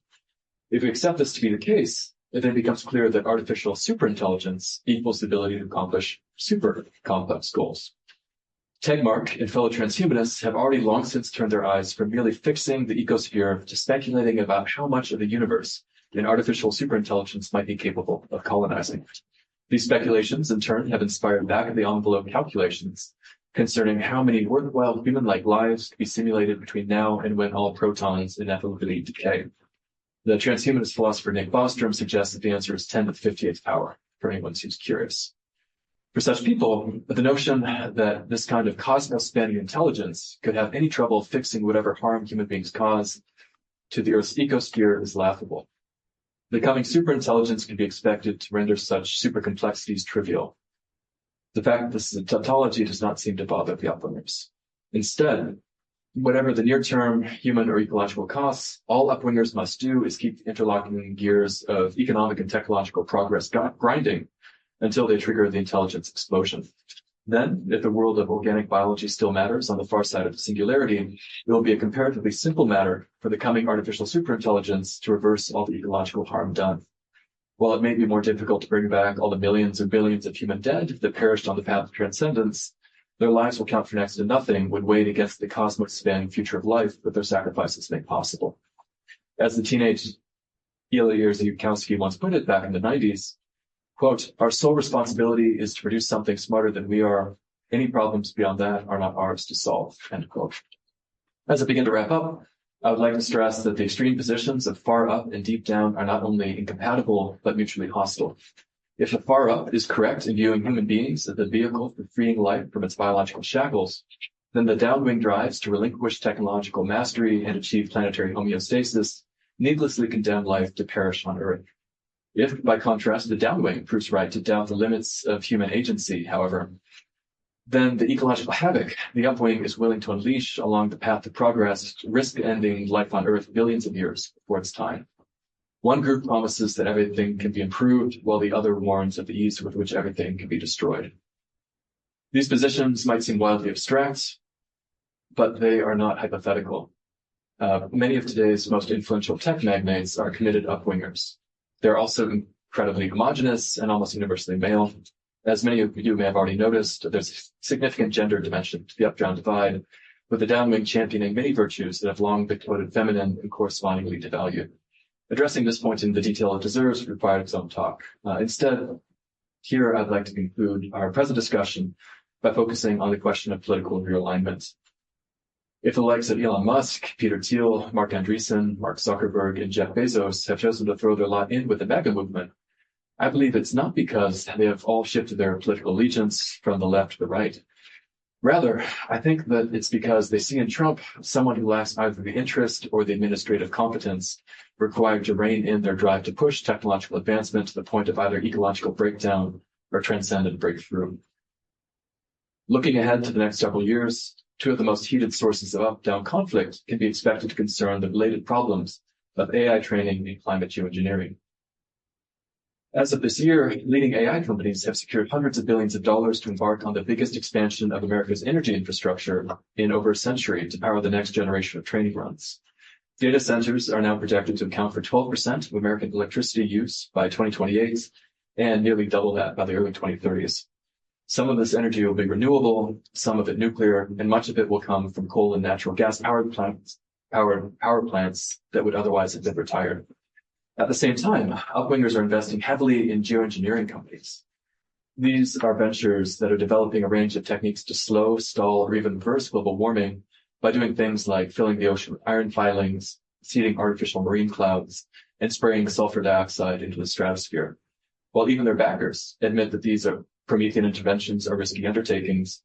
[SPEAKER 2] If we accept this to be the case, it then becomes clear that artificial superintelligence equals the ability to accomplish super complex goals. Tegmark and fellow transhumanists have already long since turned their eyes from merely fixing the ecosphere to speculating about how much of the universe an artificial superintelligence might be capable of colonizing. These speculations, in turn, have inspired back-of-the-envelope calculations concerning how many worthwhile human-like lives could be simulated between now and when all protons inevitably decay. The transhumanist philosopher Nick Bostrom suggests that the answer is 10 to the 58th power, for anyone who's curious. For such people, the notion that this kind of cosmos-spanning intelligence could have any trouble fixing whatever harm human beings cause to the Earth's ecosphere is laughable. The coming superintelligence can be expected to render such supercomplexities trivial. The fact that this is a tautology does not seem to bother the upwingers. Instead, whatever the near-term human or ecological costs, all upwingers must do is keep the interlocking gears of economic and technological progress grinding until they trigger the intelligence explosion. Then, if the world of organic biology still matters on the far side of the singularity, it will be a comparatively simple matter for the coming artificial superintelligence to reverse all the ecological harm done. While it may be more difficult to bring back all the millions or billions of human dead that perished on the path of transcendence, their lives will count for next to nothing when weighed against the cosmos-spanning future of life that their sacrifices make possible. As the teenage Ilya Yerzikowski once put it back in the 90s, quote, our sole responsibility is to produce something smarter than we are. Any problems beyond that are not ours to solve, end quote. As I begin to wrap up, I would like to stress that the extreme positions of far up and deep down are not only incompatible, but mutually hostile. If the far up is correct in viewing human beings as the vehicle for freeing life from its biological shackles, then the downwing drives to relinquish technological mastery and achieve planetary homeostasis needlessly condemn life to perish on Earth. If, by contrast, the downwing proves right to doubt the limits of human agency, however, then the ecological havoc the upwing is willing to unleash along the path to progress risk ending life on Earth billions of years before its time. One group promises that everything can be improved, while the other warns of the ease with which everything can be destroyed. These positions might seem wildly abstract, but they are not hypothetical. Many of today's most influential tech magnates are committed upwingers. They're also incredibly homogenous and almost universally male. As many of you may have already noticed, there's a significant gender dimension to the up-down divide, with the downwing championing many virtues that have long been quoted feminine and correspondingly devalued. Addressing this point in the detail it deserves required its own talk. Instead, here I'd like to conclude our present discussion by focusing on the question of political realignment. If the likes of Elon Musk, Peter Thiel, Mark Andreessen, Mark Zuckerberg, and Jeff Bezos have chosen to throw their lot in with the MAGA movement, I believe it's not because they have all shifted their political allegiance from the left to the right. Rather, I think that it's because they see in Trump someone who lacks either the interest or the administrative competence required to rein in their drive to push technological advancement to the point of either ecological breakdown or transcendent breakthrough. Looking ahead to the next several years, two of the most heated sources of up-down conflict can be expected to concern the related problems of AI training and climate geoengineering. As of this year, leading AI companies have secured hundreds of billions of dollars to embark on the biggest expansion of America's energy infrastructure in over a century to power the next generation of training runs. Data centers are now projected to account for 12% of American electricity use by 2028 and nearly double that by the early 2030s. Some of this energy will be renewable, some of it nuclear, and much of it will come from coal and natural gas power plants that would otherwise have been retired. At the same time, upwingers are investing heavily in geoengineering companies. These are ventures that are developing a range of techniques to slow, stall, or even reverse global warming by doing things like filling the ocean with iron filings, seeding artificial marine clouds, and spraying sulfur dioxide into the stratosphere. While even their backers admit that these are Promethean interventions are risky undertakings,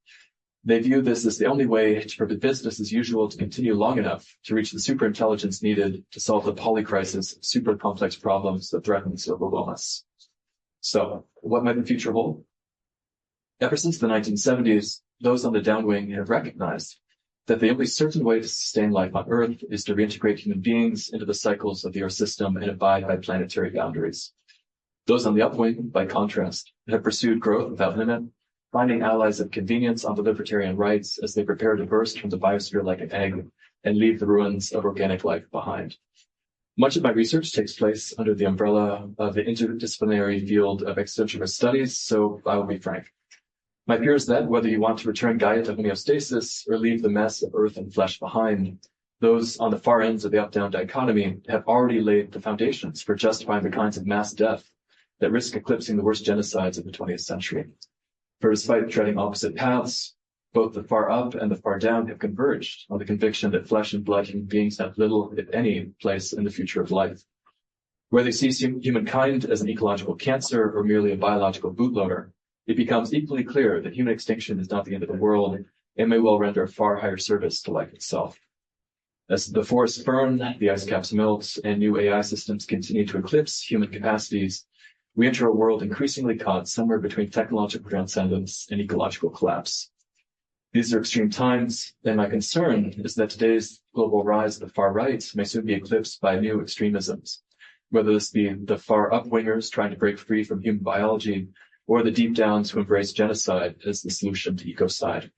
[SPEAKER 2] they view this as the only way to permit business as usual to continue long enough to reach the superintelligence needed to solve the polycrisis of super complex problems that threaten to overwhelm us. So, what might the future hold? Ever since the 1970s, those on the downwing have recognized that the only certain way to sustain life on Earth is to reintegrate human beings into the cycles of the Earth system and abide by planetary boundaries. Those on the upwing, by contrast, have pursued growth without limit, finding allies of convenience on the libertarian rights as they prepare to burst from the biosphere like an egg and leave the ruins of organic life behind. Much of my research takes place under the umbrella of the interdisciplinary field of existentialist studies, so I will be frank. My fear is that whether you want to return Gaia to homeostasis or leave the mess of earth and flesh behind, those on the far ends of the up-down dichotomy have already laid the foundations for justifying the kinds of mass death that risk eclipsing the worst genocides of the 20th century. For despite treading opposite paths, both the far up and the far down have converged on the conviction that flesh and blood human beings have little, if any, place in the future of life. Where they see humankind as an ecological cancer or merely a biological bootloader, it becomes equally clear that human extinction is not the end of the world and may well render a far higher service to life itself. As the forests burn, the ice caps melt, and new AI systems continue to eclipse human capacities, we enter a world increasingly caught somewhere between technological transcendence and ecological collapse. These are extreme times, and my concern is that today's global rise of the far right may soon be eclipsed by new extremisms, whether this be the far upwingers trying to break free from human biology, or the deep downs who embrace genocide as the solution to ecocide.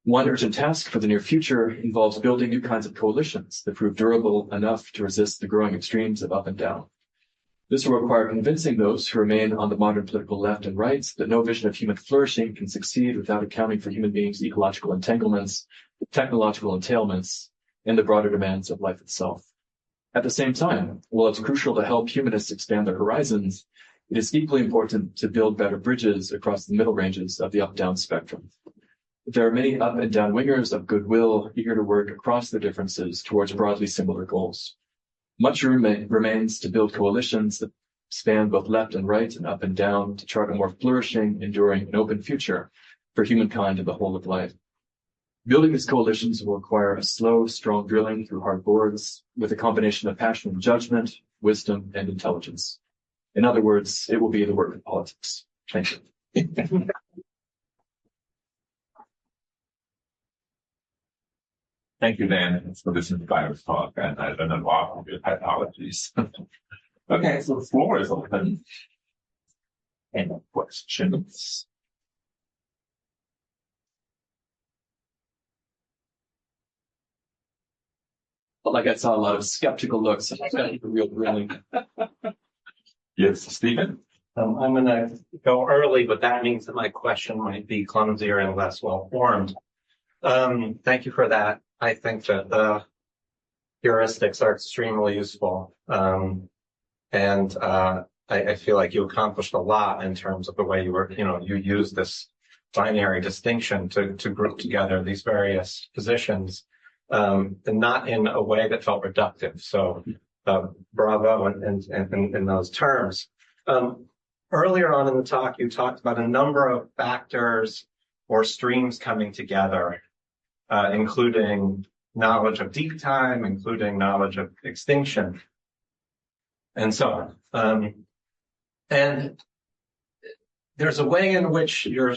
[SPEAKER 2] One urgent task for the near future involves building new kinds of coalitions that prove durable enough to resist the growing extremes of up and down. This will require convincing those who remain on the modern political left and right that no vision of human flourishing can succeed without accounting for human beings' ecological entanglements, technological entailments, and the broader demands of life itself. At the same time, while it's crucial to help humanists expand their horizons, it is equally important to build better bridges across the middle ranges of the up-down spectrum. There are many up and down wingers of goodwill eager to work across their differences towards broadly similar goals. Much remains to build coalitions that span both left and right and up and down to chart a more flourishing, enduring, and open future for humankind and the whole of life. Building these coalitions will require a slow, strong drilling through hard boards with a combination of passion and judgment, wisdom, and intelligence. In other words, it will be the work of politics. Thank you.
[SPEAKER 1] Thank you, Dan, for this inspiring talk, and I learned a lot from your typologies. Okay, so the floor is open. Any questions?
[SPEAKER 2] Like I saw a lot of skeptical looks. Real grilling.
[SPEAKER 1] Yes, Stephen?
[SPEAKER 3] I'm going to go early, but that means that my question might be clumsier and less well-formed. Thank you for that. I think that the heuristics are extremely useful. I feel like you accomplished a lot in terms of the way you use this binary distinction to group together these various positions, and not in a way that felt reductive. So, bravo in those terms. Earlier on in the talk, you talked about a number of factors or streams coming together, including knowledge of deep time, including knowledge of extinction, and so on. And there's a way in which your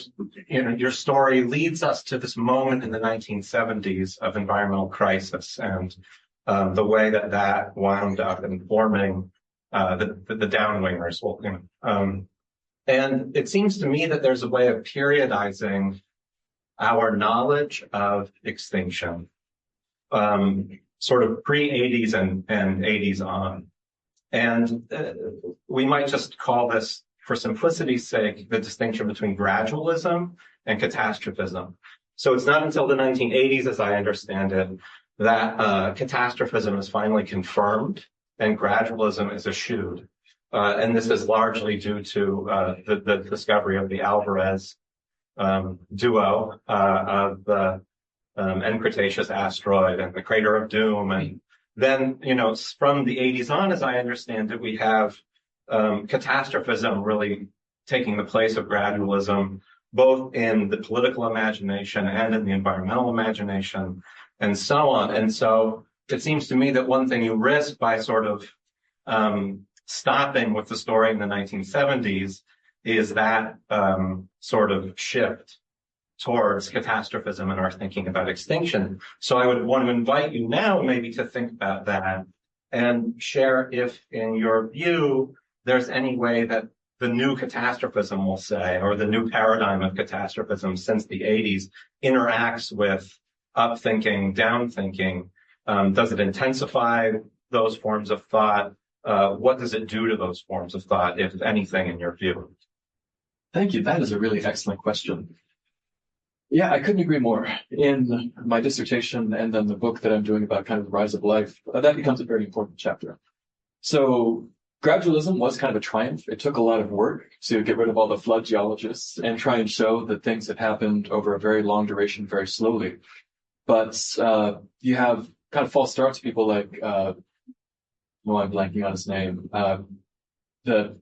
[SPEAKER 3] story leads us to this moment in the 1970s of environmental crisis, and the way that wound up informing the downwingers. And it seems to me that there's a way of periodizing our knowledge of extinction, sort of pre-80s and 80s on. And we might just call this for simplicity's sake, the distinction between gradualism and catastrophism. So it's not until the 1980s, as I understand it, that catastrophism is finally confirmed and gradualism is eschewed. And this is largely due to the discovery of the Alvarez duo of the end Cretaceous asteroid and the crater of doom. And then, from the 80s on, as I understand it, we have catastrophism really taking the place of gradualism, both in the political imagination and in the environmental imagination, and so on. And so it seems to me that one thing you risk by sort of stopping with the story in the 1970s is that sort of shift towards catastrophism in our thinking about extinction. So I would want to invite you now maybe to think about that and share if, in your view, there's any way that the new catastrophism, we'll say, or the new paradigm of catastrophism since the 80s interacts with up-thinking, down-thinking. Does it intensify those forms of thought? What does it do to those forms of thought, if anything, in your view?
[SPEAKER 2] Thank you. That is a really excellent question. Yeah, I couldn't agree more. In my dissertation and then the book that I'm doing about kind of the rise of life, that becomes a very important chapter. So gradualism was kind of a triumph. It took a lot of work to get rid of all the flood geologists and try and show that things have happened over a very long duration, very slowly. But you have kind of false starts, people like, I'm blanking on his name, the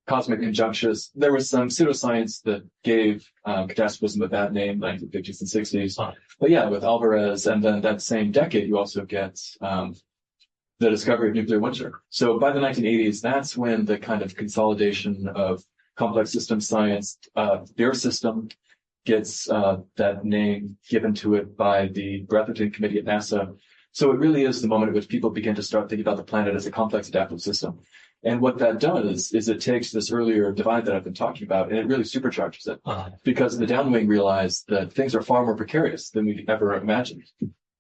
[SPEAKER 2] cosmic conjunctions. There was some pseudoscience that gave catastrophism a bad name, 1950s and 60s. But yeah, with Alvarez, and then that same decade, you also get the discovery of nuclear winter. So by the 1980s, that's when the kind of consolidation of complex system science, the Earth system gets that name given to it by the Breatherton Committee at NASA. So it really is the moment at which people begin to start thinking about the planet as a complex adaptive system. And what that does is it takes this earlier divide that I've been talking about and it really supercharges it. Because the downwing realized that things are far more precarious than we ever imagined.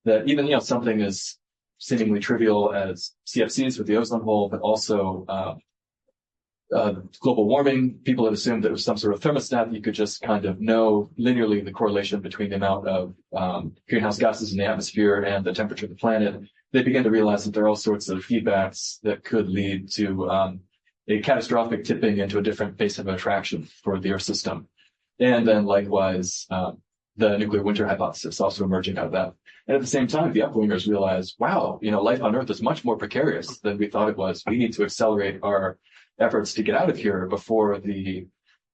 [SPEAKER 2] That even, something as seemingly trivial as CFCs with the ozone hole, but also global warming, people had assumed that it was some sort of thermostat that you could just kind of know linearly the correlation between the amount of greenhouse gases in the atmosphere and the temperature of the planet. They began to realize that there are all sorts of feedbacks that could lead to a catastrophic tipping into a different base of attraction for the Earth system. And then likewise, the nuclear winter hypothesis also emerging out of that. And at the same time, the upwingers realized, wow, life on Earth is much more precarious than we thought it was. We need to accelerate our efforts to get out of here before the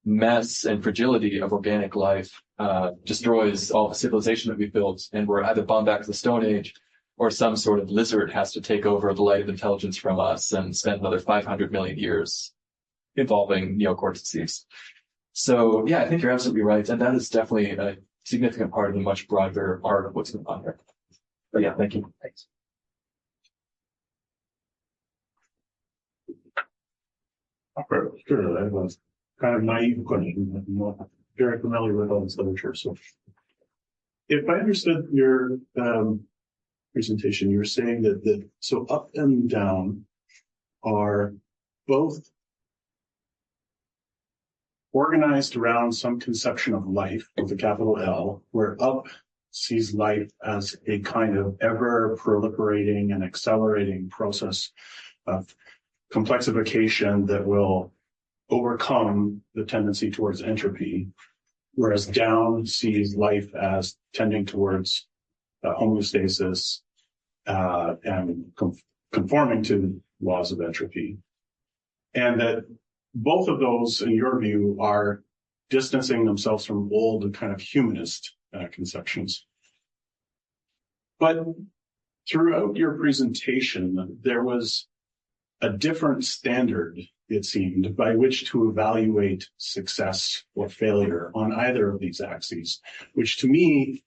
[SPEAKER 2] mess and fragility of organic life destroys all the civilization that we've built, and we're either bombed back to the Stone Age or some sort of lizard has to take over the light of intelligence from us and spend another 500 million years involving neocortices. So yeah, I think you're absolutely right. And that is definitely a significant part of the much broader arc of what's going on here. But yeah, thank you. Thanks.
[SPEAKER 4] Sure, that was kind of naive question. I'm not very familiar with all this literature. So if I understood your presentation, you were saying that so up and down are both organized around some conception of life with a capital L, where up sees life as a kind of ever proliferating and accelerating process of complexification that will overcome the tendency towards entropy, whereas down sees life as tending towards homeostasis and conforming to laws of entropy. And that both of those, in your view, are distancing themselves from old kind of humanist conceptions. But throughout your presentation, there was a different standard, it seemed, by which to evaluate success or failure on either of these axes, which to me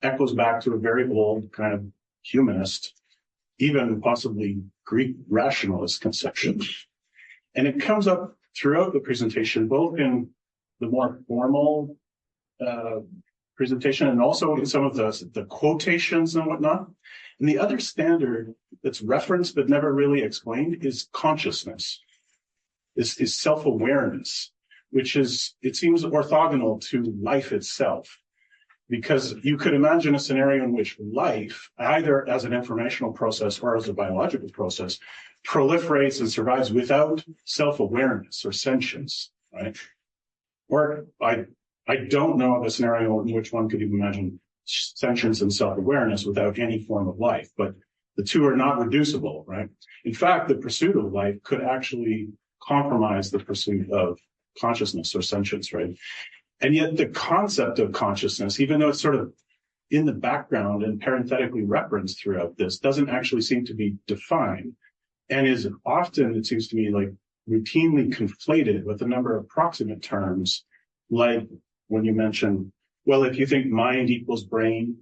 [SPEAKER 4] echoes back to a very old kind of humanist, even possibly Greek rationalist conception. And it comes up throughout the presentation, both in the more formal presentation and also in some of the quotations and whatnot. And the other standard that's referenced but never really explained is consciousness. is self-awareness, which is, it seems orthogonal to life itself. Because you could imagine a scenario in which life, either as an informational process or as a biological process, proliferates and survives without self-awareness or sentience, right? Or I don't know of a scenario in which one could even imagine sentience and self-awareness without any form of life, but the two are not reducible, right? In fact, the pursuit of life could actually compromise the pursuit of consciousness or sentience, right? And yet the concept of consciousness, even though it's sort of in the background and parenthetically referenced throughout this, doesn't actually seem to be defined and is often, it seems to me, like routinely conflated with a number of proximate terms, like when you mention, well, if you think mind equals brain,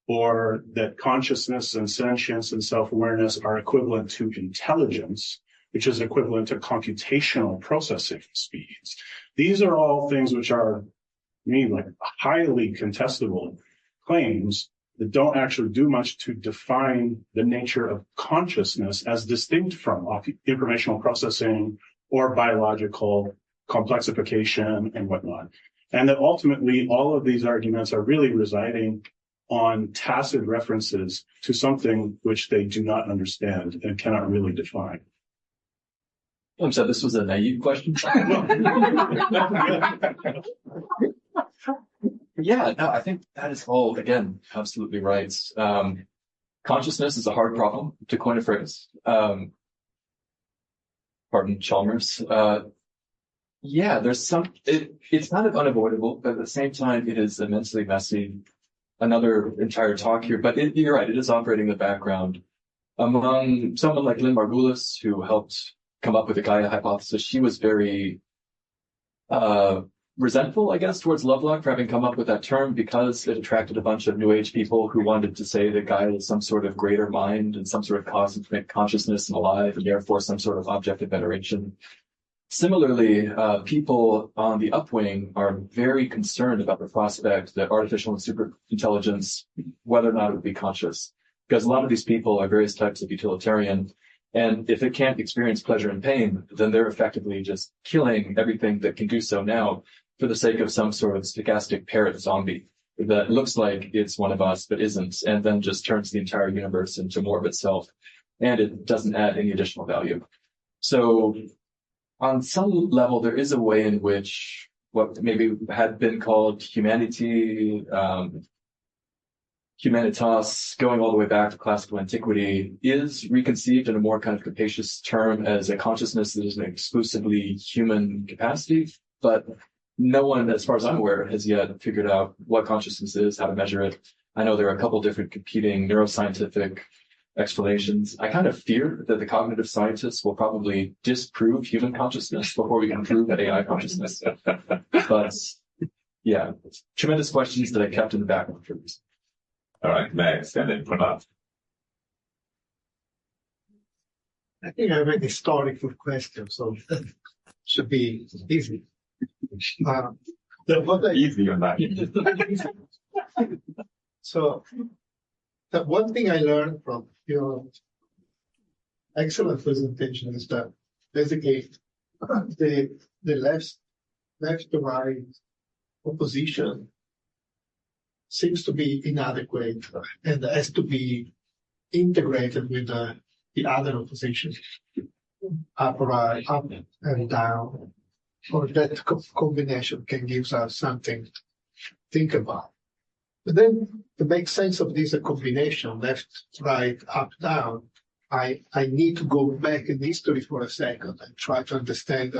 [SPEAKER 4] or that consciousness and sentience and self-awareness are equivalent to intelligence, which is equivalent to computational processing speeds. These are all things which are, like highly contestable claims that don't actually do much to define the nature of consciousness as distinct from informational processing or biological complexification and whatnot. And that ultimately all of these arguments are really residing on tacit references to something which they do not understand and cannot really define.
[SPEAKER 2] I'm sorry, this was a naive question. Yeah, no, I think that is all, again, absolutely right. Consciousness is a hard problem, to coin a phrase. Pardon Chalmers. Yeah, there's it's kind of unavoidable, but at the same time, it is immensely messy. Another entire talk here, but you're right, it is operating in the background. Among someone like Lynn Margulis, who helped come up with the Gaia hypothesis, she was very resentful, I guess, towards Lovelock for having come up with that term because it attracted a bunch of New Age people who wanted to say that Gaia is some sort of greater mind and some sort of cosmic consciousness and alive, and therefore some sort of object of veneration. Similarly, people on the upwing are very concerned about the prospect that artificial and super intelligence, whether or not it would be conscious, because a lot of these people are various types of utilitarian. And if it can't experience pleasure and pain, then they're effectively just killing everything that can do so now for the sake of some sort of stochastic parrot zombie that looks like it's one of us but isn't, and then just turns the entire universe into more of itself. And it doesn't add any additional value. So on some level, there is a way in which what maybe had been called humanity, humanitas, going all the way back to classical antiquity, is reconceived in a more kind of capacious term as a consciousness that is an exclusively human capacity. But no one, as far as I'm aware, has yet figured out what consciousness is, how to measure it. I know there are a couple different competing neuroscientific explanations. I kind of fear that the cognitive scientists will probably disprove human consciousness before we can prove AI consciousness. But yeah, tremendous questions that I kept in the background for this.
[SPEAKER 1] All right, next, and then Pranav.
[SPEAKER 5] I think I have a historical question, so that should be easy.
[SPEAKER 1] Easy on that.
[SPEAKER 5] So, the one thing I learned from your excellent presentation is that basically the left to right opposition seems to be inadequate and has to be integrated with the other opposition, up and down, or that combination can give us something to think about. But then to make sense of this combination, left, right, up, down, I need to go back in history for a second and try to understand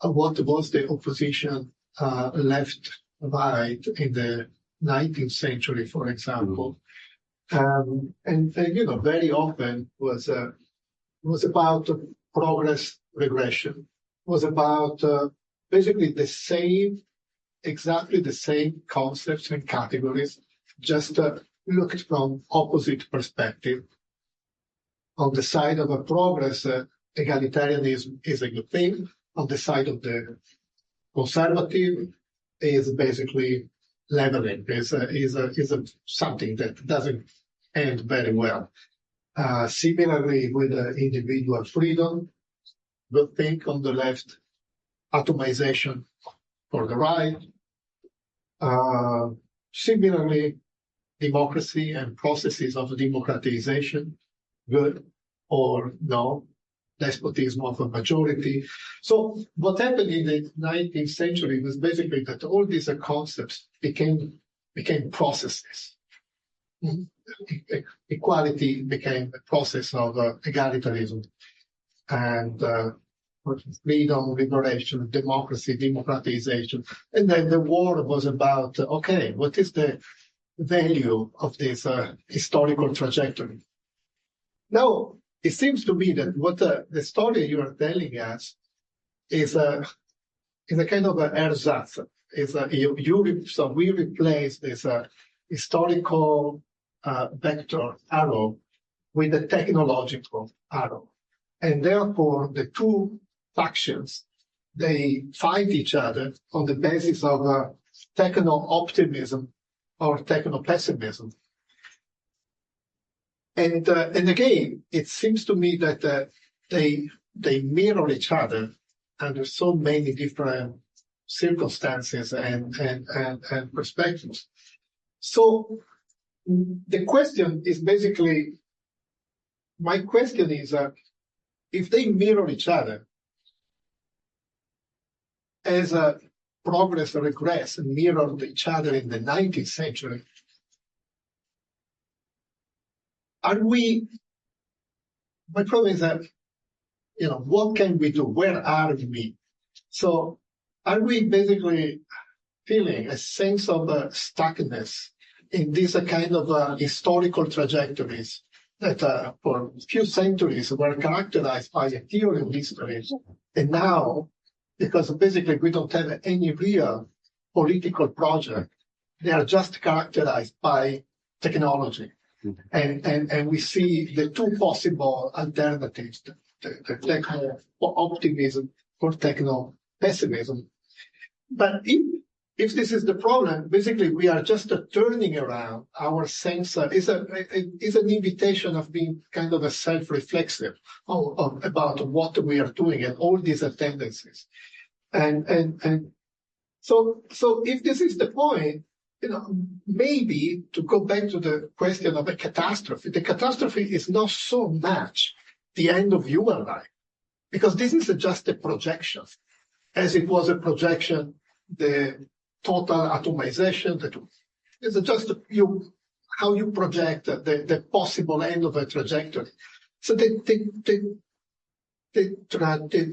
[SPEAKER 5] what was the opposition left, right in the 19th century, for example. And very often was about progress regression, was about basically exactly the same concepts and categories, just looked from opposite perspective. On the side of a progress, egalitarianism is a good thing. On the side of the conservative, is basically leveling, is something that doesn't end very well. Similarly, with individual freedom, groupthink on the left, atomization for the right. Similarly, democracy and processes of democratization, good or no, despotism of a majority. So what happened in the 19th century was basically that all these concepts became processes. Equality became a process of egalitarianism, and freedom, liberation, democracy, democratization. And then the war was about, okay, what is the value of this historical trajectory? Now, it seems to me that what the story you are telling us is a kind of an ersatz. So we replace this historical vector arrow with a technological arrow. And therefore, the two factions, they fight each other on the basis of techno-optimism or techno-pessimism. And again, it seems to me that they mirror each other under so many different circumstances and perspectives. So the question is basically, my question is, if they mirror each other, as progress or regress mirrored each other in the 19th century, my problem is that, what can we do? Where are we? So are we basically feeling a sense of stuckness in these kind of historical trajectories that for a few centuries were characterized by a theory of history, and now, because basically we don't have any real political project, they are just characterized by technology. And we see the two possible alternatives, the techno-optimism or techno-pessimism. But if this is the problem, basically we are just turning around our sense. Is an invitation of being kind of a self-reflexive about what we are doing and all these tendencies. And so if this is the point, maybe to go back to the question of a catastrophe, the catastrophe is not so much the end of human life, because this is just a projection, as it was a projection, the total atomization, it's just how you project the possible end of a trajectory. So the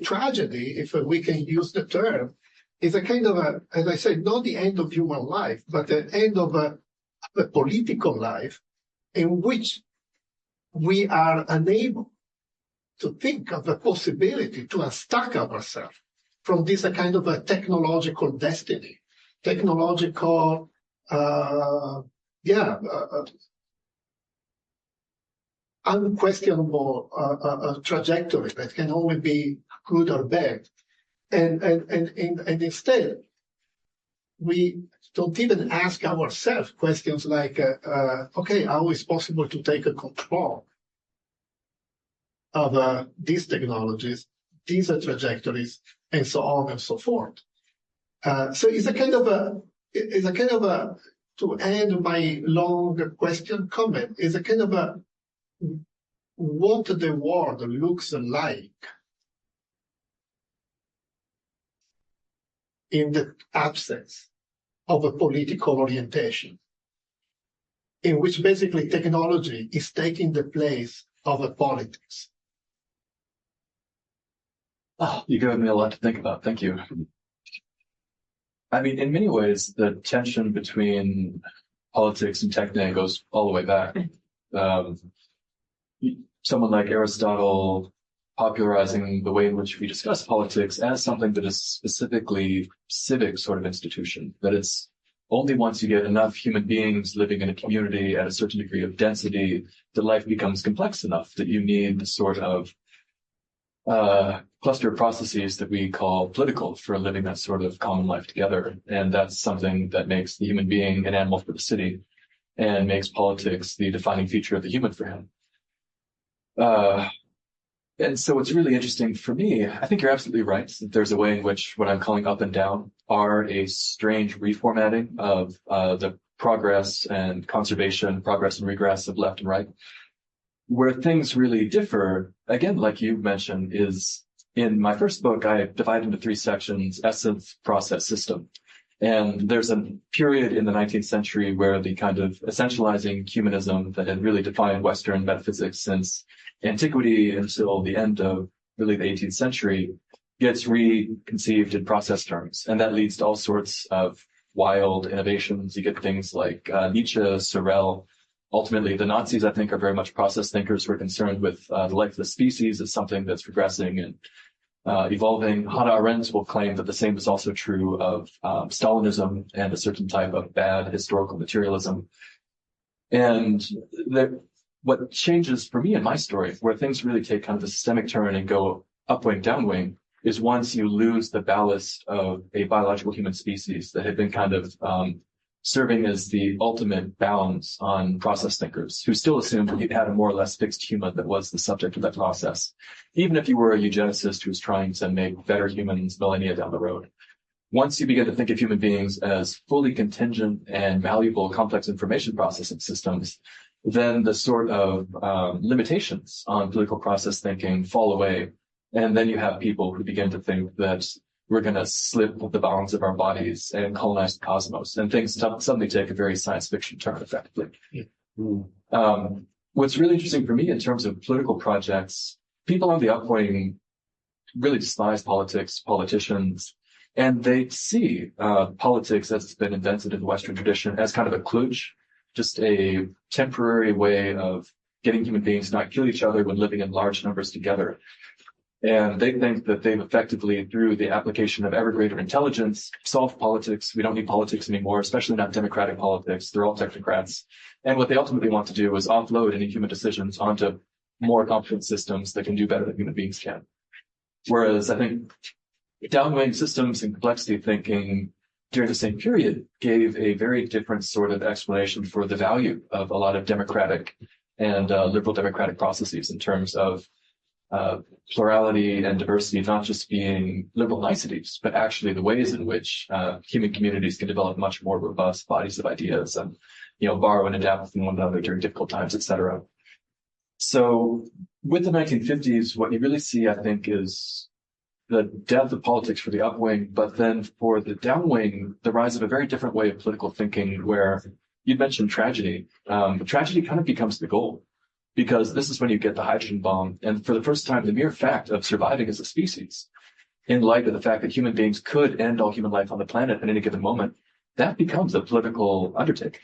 [SPEAKER 5] tragedy, if we can use the term, is a kind of as I said, not the end of human life, but the end of a political life in which we are unable to think of the possibility to unstuck ourselves from this kind of a technological destiny, technological, unquestionable trajectory that can only be good or bad. And instead, we don't even ask ourselves questions like, okay, how is it possible to take a control of these technologies, these trajectories, and so on and so forth. So it's a kind of to end my long question comment, is a kind of what the world looks like in the absence of a political orientation, in which basically technology is taking the place of a politics.
[SPEAKER 2] Oh, you gave me a lot to think about. Thank you. I mean, in many ways, the tension between politics and techne goes all the way back. Someone like Aristotle popularizing the way in which we discuss politics as something that is specifically civic sort of institution, that it's only once you get enough human beings living in a community at a certain degree of density that life becomes complex enough that you need the sort of cluster of processes that we call political for living that sort of common life together. And that's something that makes the human being an animal for the city and makes politics the defining feature of the human for him. And so what's really interesting for me, I think you're absolutely right. There's a way in which what I'm calling up and down are a strange reformatting of the progress and conservation, progress and regress of left and right. Where things really differ, again, like you mentioned, is in my first book, I divide into 3 sections: essence, process, system. And there's a period in the 19th century where the kind of essentializing humanism that had really defined Western metaphysics since antiquity until the end of really the 18th century gets reconceived in process terms. And that leads to all sorts of wild innovations. You get things like Nietzsche, Sorel. Ultimately, the Nazis, I think, are very much process thinkers who are concerned with the life of the species as something that's progressing and evolving. Hannah Arendt will claim that the same is also true of Stalinism and a certain type of bad historical materialism. And what changes for me in my story, where things really take kind of a systemic turn and go upwing, downwing, is once you lose the ballast of a biological human species that had been kind of serving as the ultimate bounds on process thinkers, who still assumed that you had a more or less fixed human that was the subject of that process, even if you were a eugenicist who was trying to make better humans millennia down the road. Once you begin to think of human beings as fully contingent and malleable complex information processing systems, then the sort of limitations on political process thinking fall away. And then you have people who begin to think that we're going to slip the bounds of our bodies and colonize the cosmos, and things suddenly take a very science fiction turn, effectively. What's really interesting for me in terms of political projects, people on the upwing really despise politics, politicians, and they see politics as it's been invented in the Western tradition as kind of a kludge, just a temporary way of getting human beings to not kill each other when living in large numbers together. And they think that they've effectively, through the application of ever greater intelligence, solved politics. We don't need politics anymore, especially not democratic politics. They're all technocrats. And what they ultimately want to do is offload any human decisions onto more competent systems that can do better than human beings can. Whereas I think downwing systems and complexity thinking during the same period gave a very different sort of explanation for the value of a lot of democratic and liberal democratic processes in terms of plurality and diversity, not just being liberal niceties, but actually the ways in which human communities can develop much more robust bodies of ideas and, borrow and adapt from one another during difficult times, etc. So with the 1950s, what you really see, I think, is the death of politics for the upwing, but then for the downwing, the rise of a very different way of political thinking where you mentioned tragedy. Tragedy kind of becomes the goal, because this is when you get the hydrogen bomb. And for the first time, the mere fact of surviving as a species, in light of the fact that human beings could end all human life on the planet at any given moment, that becomes a political undertaking.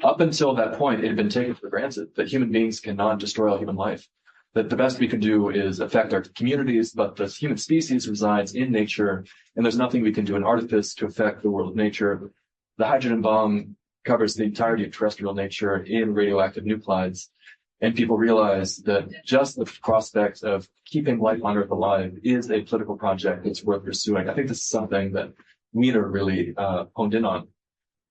[SPEAKER 2] Up until that point, it had been taken for granted that human beings cannot destroy all human life, that the best we can do is affect our communities, but the human species resides in nature, and there's nothing we can do in artifice to affect the world of nature. The hydrogen bomb covers the entirety of terrestrial nature in radioactive nuclides. And people realize that just the prospect of keeping life on Earth alive is a political project that's worth pursuing. I think this is something that Wiener really honed in on.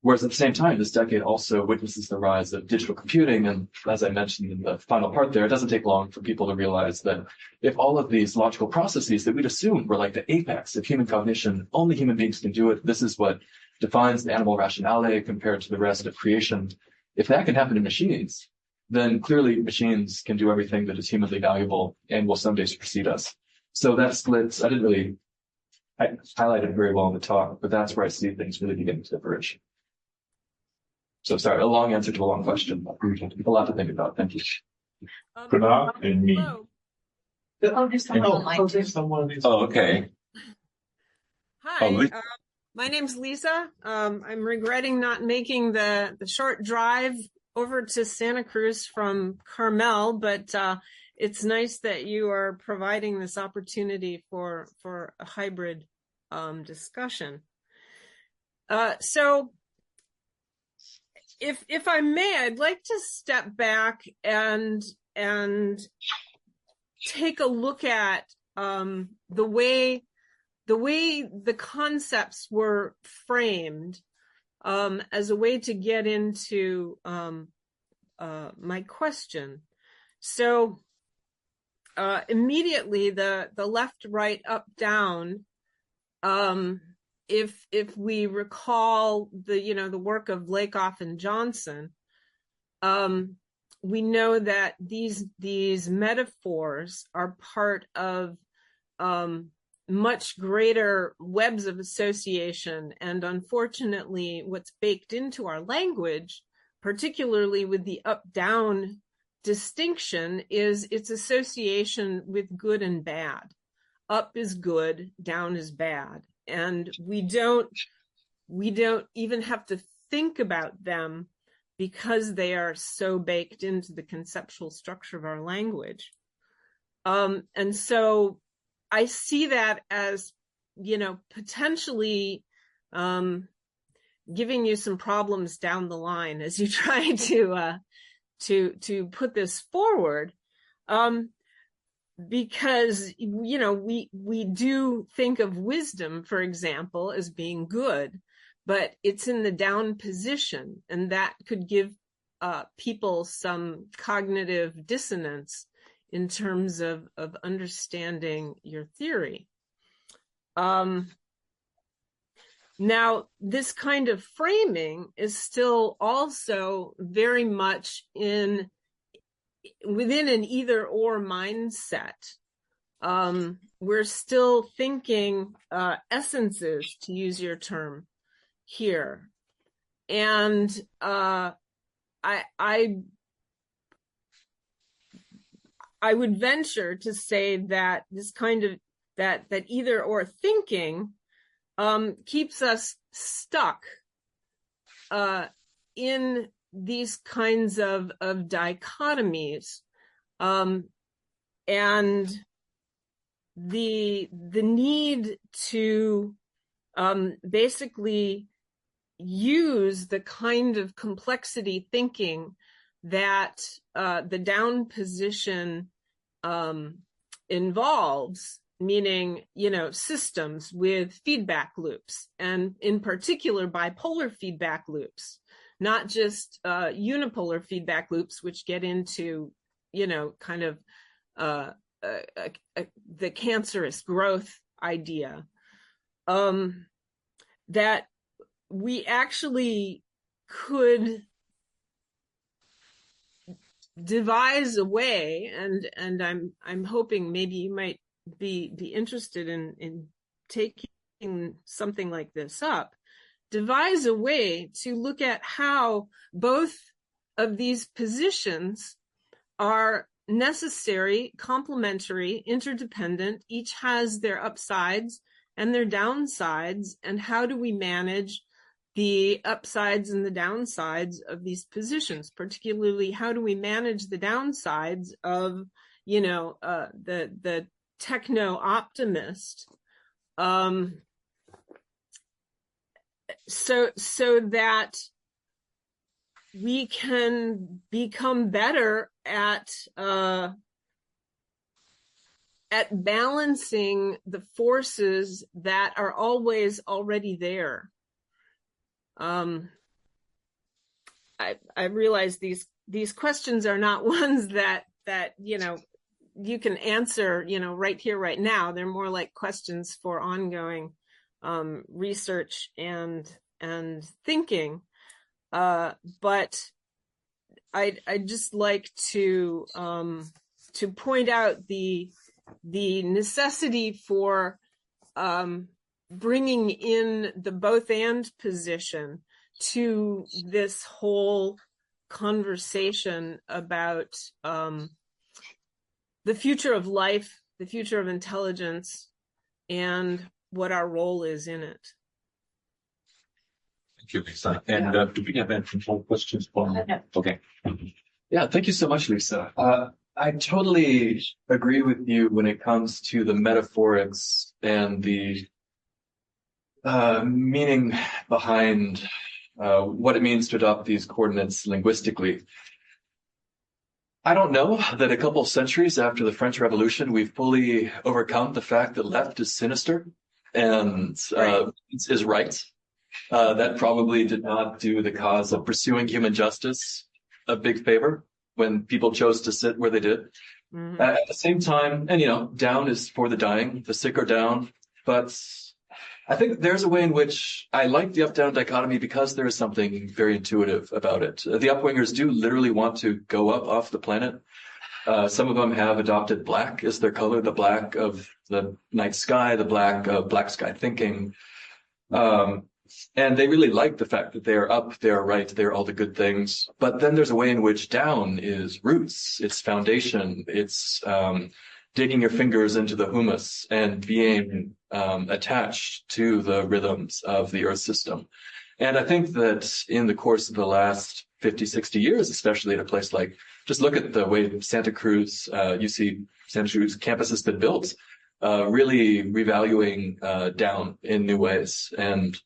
[SPEAKER 2] Whereas at the same time, this decade also witnesses the rise of digital computing. And as I mentioned in the final part there, it doesn't take long for people to realize that if all of these logical processes that we'd assume were like the apex of human cognition, only human beings can do it. This is what defines the animal rationale compared to the rest of creation. If that can happen in machines, then clearly machines can do everything that is humanly valuable and will someday supersede us. So that splits, I highlighted very well in the talk, but that's where I see things really beginning to diverge. So sorry, a long answer to a long question, but a lot to think about. Thank you.
[SPEAKER 1] Pranab and me.
[SPEAKER 6] Oh, there's someone.
[SPEAKER 1] Oh, okay.
[SPEAKER 7] Hi, my name's Lisa. I'm regretting not making the short drive over to Santa Cruz from Carmel, but it's nice that you are providing this opportunity for a hybrid discussion. So if I may, I'd like to step back and take a look at the way the concepts were framed as a way to get into my question. So immediately the left, right, up, down. If we recall the work of Lakoff and Johnson, we know that these metaphors are part of much greater webs of association, and unfortunately, what's baked into our language, particularly with the up-down distinction, is its association with good and bad. Up is good, down is bad. And we don't even have to think about them because they are so baked into the conceptual structure of our language. And so I see that as, potentially giving you some problems down the line as you try to put this forward. Because, we do think of wisdom, for example, as being good, but it's in the down position, and that could give people some cognitive dissonance in terms of understanding your theory. Now, this kind of framing is still also very much within an either-or mindset. We're still thinking essences, to use your term here. And I would venture to say that this kind of that either-or thinking keeps us stuck in these kinds of dichotomies, and the need to basically use the kind of complexity thinking that the down position involves, meaning, systems with feedback loops, and in particular bipolar feedback loops, not just unipolar feedback loops, which get into, kind of the cancerous growth idea, that we actually could devise a way, and I'm hoping maybe you might be interested in taking something like this up, devise a way to look at how both of these positions are necessary, complementary, interdependent. Each has their upsides and their downsides, and how do we manage the upsides and the downsides of these positions? Particularly, how do we manage the downsides of, the techno-optimist, so that we can become better at balancing the forces that are always already there. I realize these questions are not ones that you can answer, right here, right now. They're more like questions for ongoing research and thinking. But I'd just like to point out the necessity for bringing in the both and position to this whole conversation about the future of life, the future of intelligence, and what our role is in it.
[SPEAKER 1] Thank you, Lisa. And do we have any more questions? Okay.
[SPEAKER 2] Yeah, thank you so much, Lisa. I totally agree with you when it comes to the metaphorics and the meaning behind what it means to adopt these coordinates linguistically. I don't know that a couple of centuries after the French Revolution, we've fully overcome the fact that left is sinister and is right. That probably did not do the cause of pursuing human justice a big favor when people chose to sit where they did.
[SPEAKER 7] Mm-hmm.
[SPEAKER 2] At the same time, and down is for the dying, the sick are down. But I think there's a way in which I like the up-down dichotomy because there is something very intuitive about it. The upwingers do literally want to go up off the planet. Some of them have adopted black as their color, the black of the night sky, the black of black sky thinking. And they really like the fact that they are up, they are right, they're all the good things. But then there's a way in which down is roots, it's foundation, it's digging your fingers into the humus and being attached to the rhythms of the Earth system. And I think that in the course of the last 50, 60 years, especially at a place like, just look at the way Santa Cruz, UC Santa Cruz campus has been built, really revaluing down in new ways. And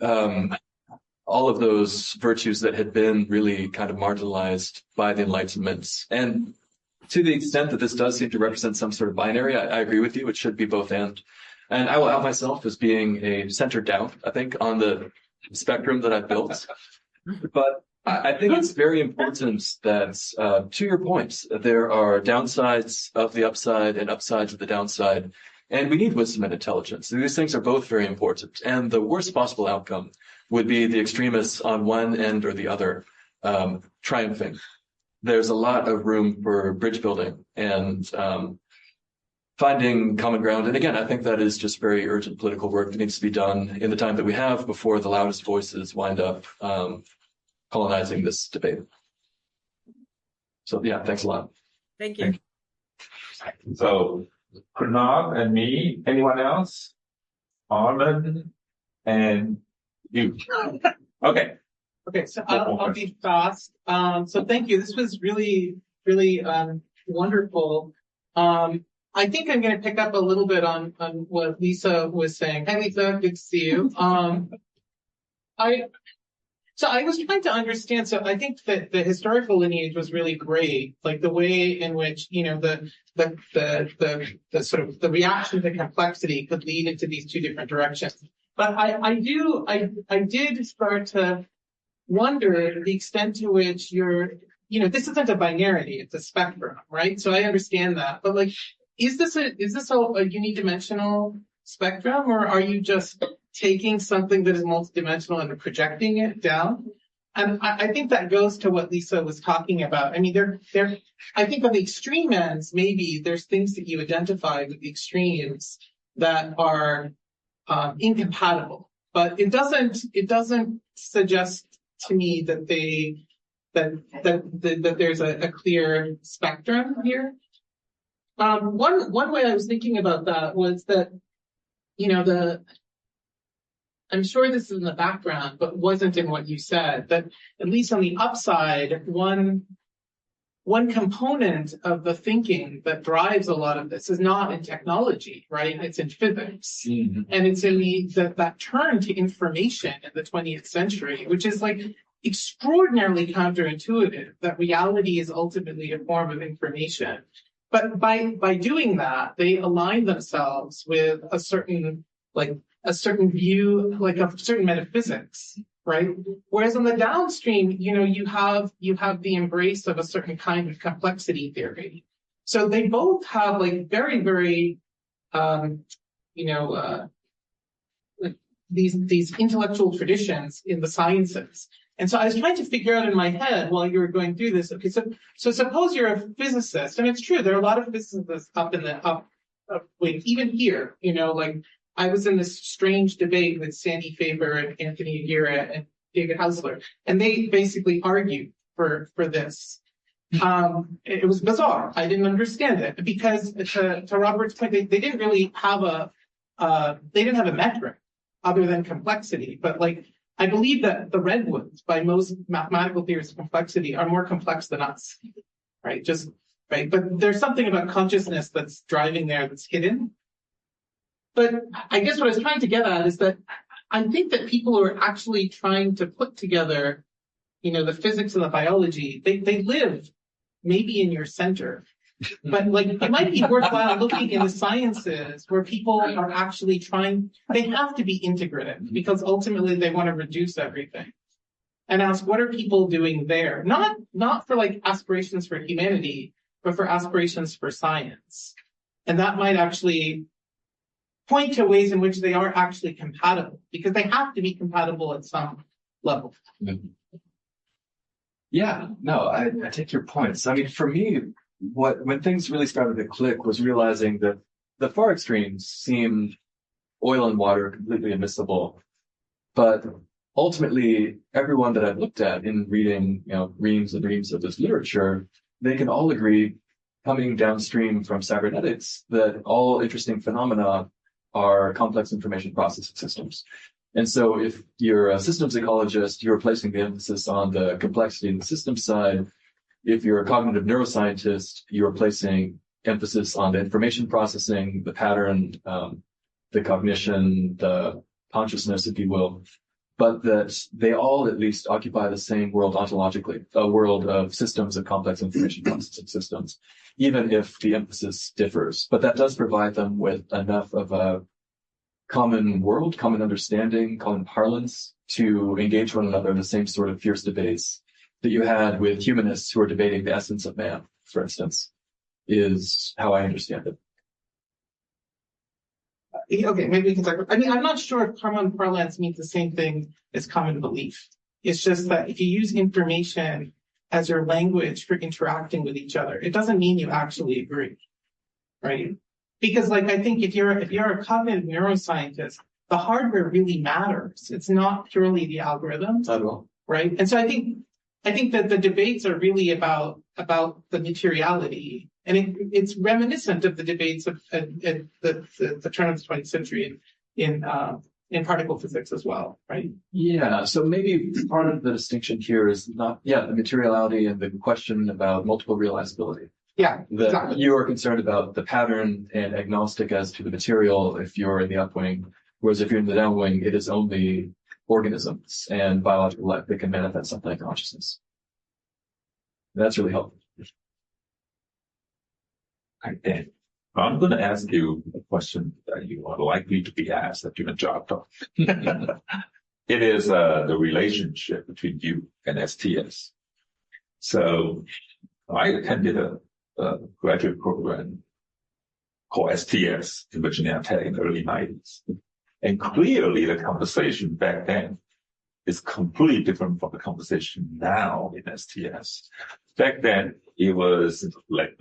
[SPEAKER 2] all of those virtues that had been really kind of marginalized by the Enlightenment. And to the extent that this does seem to represent some sort of binary, I agree with you. It should be both and. And I will out myself as being a center down, I think, on the spectrum that I've built. But I think it's very important that, to your point, there are downsides of the upside and upsides of the downside. And we need wisdom and intelligence. These things are both very important. And the worst possible outcome would be the extremists on one end or the other triumphing. There's a lot of room for bridge building and finding common ground. And again, I think that is just very urgent political work that needs to be done in the time that we have before the loudest voices wind up colonizing this debate. So yeah, thanks a lot.
[SPEAKER 7] Thank you.
[SPEAKER 1] So Pranav and me, anyone else? Armin and you. Okay.
[SPEAKER 6] Okay, so I'll be fast. So thank you. This was really, really wonderful. I think I'm going to pick up a little bit on what Lisa was saying. Hi, Lisa. Good to see you. So I was trying to understand. So I think that the historical lineage was really great, like the way in which the sort of the reaction to complexity could lead into these two different directions. But I did start to wonder the extent to which this isn't a binarity, it's a spectrum, right? So I understand that, but like, is this a unidimensional spectrum, or are you just taking something that is multidimensional and projecting it down? And I think that goes to what Lisa was talking about. I mean, I think on the extreme ends, maybe there's things that you identify with the extremes that are incompatible, but it doesn't suggest to me that that there's a clear spectrum here. One way I was thinking about that was that, I'm sure this is in the background, but wasn't in what you said, that at least on the upside, one component of the thinking that drives a lot of this is not in technology, right? It's in physics. Mm-hmm. And it's in that turn to information in the 20th century, which is like extraordinarily counterintuitive, that reality is ultimately a form of information. But by doing that, they align themselves with a certain view, like a certain metaphysics, right? Whereas on the downstream, you have the embrace of a certain kind of complexity theory. So they both have like very, very, these intellectual traditions in the sciences. And so I was trying to figure out in my head while you were going through this. Okay, so suppose you're a physicist, and it's true, there are a lot of physicists up even here, like I was in this strange debate with Sandy Faber and Anthony Aguirre and David Hausler, and they basically argued for this. It was bizarre. I didn't understand it because to Robert's point, they didn't really have a metric other than complexity, but like, I believe that the redwoods, by most mathematical theories of complexity, are more complex than us, right? Right. But there's something about consciousness that's driving there that's hidden. But I guess what I was trying to get at is that I think that people who are actually trying to put together, the physics and the biology, they live maybe in your center. But like, it might be worthwhile looking in the sciences where people are actually they have to be integrative because ultimately they want to reduce everything, and ask, what are people doing there? Not for like aspirations for humanity, but for aspirations for science. And that might actually point to ways in which they are actually compatible, because they have to be compatible at some level.
[SPEAKER 2] Yeah, no, I take your points. I mean, for me, when things really started to click was realizing that the far extremes seemed oil and water completely admissible, but ultimately everyone that I've looked at in reading, reams and reams of this literature, they can all agree, coming downstream from cybernetics, that all interesting phenomena are complex information processing systems. And so if you're a systems ecologist, you're placing the emphasis on the complexity in the systems side. If you're a cognitive neuroscientist, you're placing emphasis on the information processing, the pattern, the cognition, the consciousness, if you will, but that they all at least occupy the same world ontologically, a world of systems of complex information processing systems, even if the emphasis differs. But that does provide them with enough of a common world, common understanding, common parlance to engage one another in the same sort of fierce debates that you had with humanists who are debating the essence of man, for instance, is how I understand it.
[SPEAKER 6] Okay, maybe we can talk. I mean, I'm not sure if common parlance means the same thing as common belief. It's just that if you use information as your language for interacting with each other, it doesn't mean you actually agree, right? Because, like, I think if you're a cognitive neuroscientist, the hardware really matters. It's not purely the algorithms, right? And so I think that the debates are really about the materiality, and it's reminiscent of the debates of the turn of the 20th century in particle physics as well, right?
[SPEAKER 2] Yeah. So maybe part of the distinction here is not, the materiality and the question about multiple realizability.
[SPEAKER 6] Yeah, exactly.
[SPEAKER 2] You are concerned about the pattern and agnostic as to the material if you're in the upwing, whereas if you're in the downwing, it is only organisms and biological life that can manifest something like consciousness. That's really helpful.
[SPEAKER 1] Okay. I'm going to ask you a question that you are likely to be asked during a job talk. It is the relationship between you and STS. So I attended a graduate program called STS in Virginia Tech in the early 90s. And clearly the conversation back then is completely different from the conversation now in STS. Back then, it was like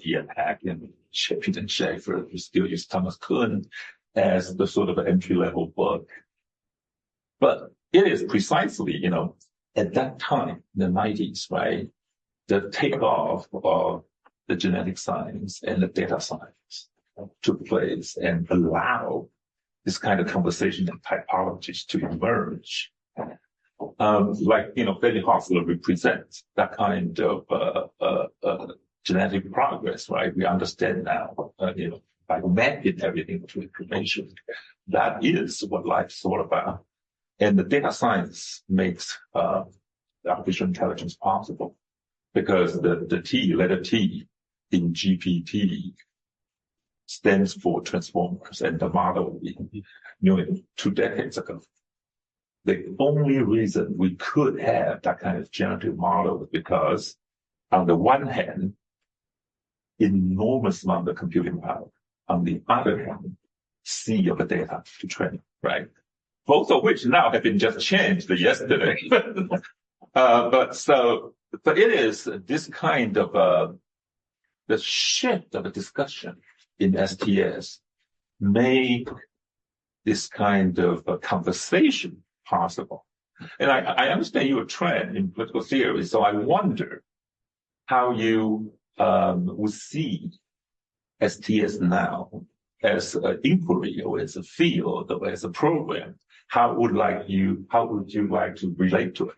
[SPEAKER 1] Ian Hack and Shepard and Schaefer, who still use Thomas Kuhn as the sort of entry-level book. But it is precisely, at that time, in the 90s, right, the takeoff of the genetic science and the data science took place and allowed this kind of conversation and typologies to emerge. Betty Hostler represents that kind of genetic progress, right? We understand now, by mapping everything to information, that is what life's all about. And the data science makes artificial intelligence possible because the T, letter T in GPT stands for transformers, and the model we knew 2 decades ago. The only reason we could have that kind of generative model is because, on the one hand, enormous amount of computing power. On the other hand, sea of the data to train, right? Both of which now have been just changed yesterday. But it is this kind of the shift of a discussion in STS make this kind of a conversation possible. And I understand your trend in political theory, so I wonder how you would see STS now as an inquiry or as a field or as a program. How would you like to relate to it?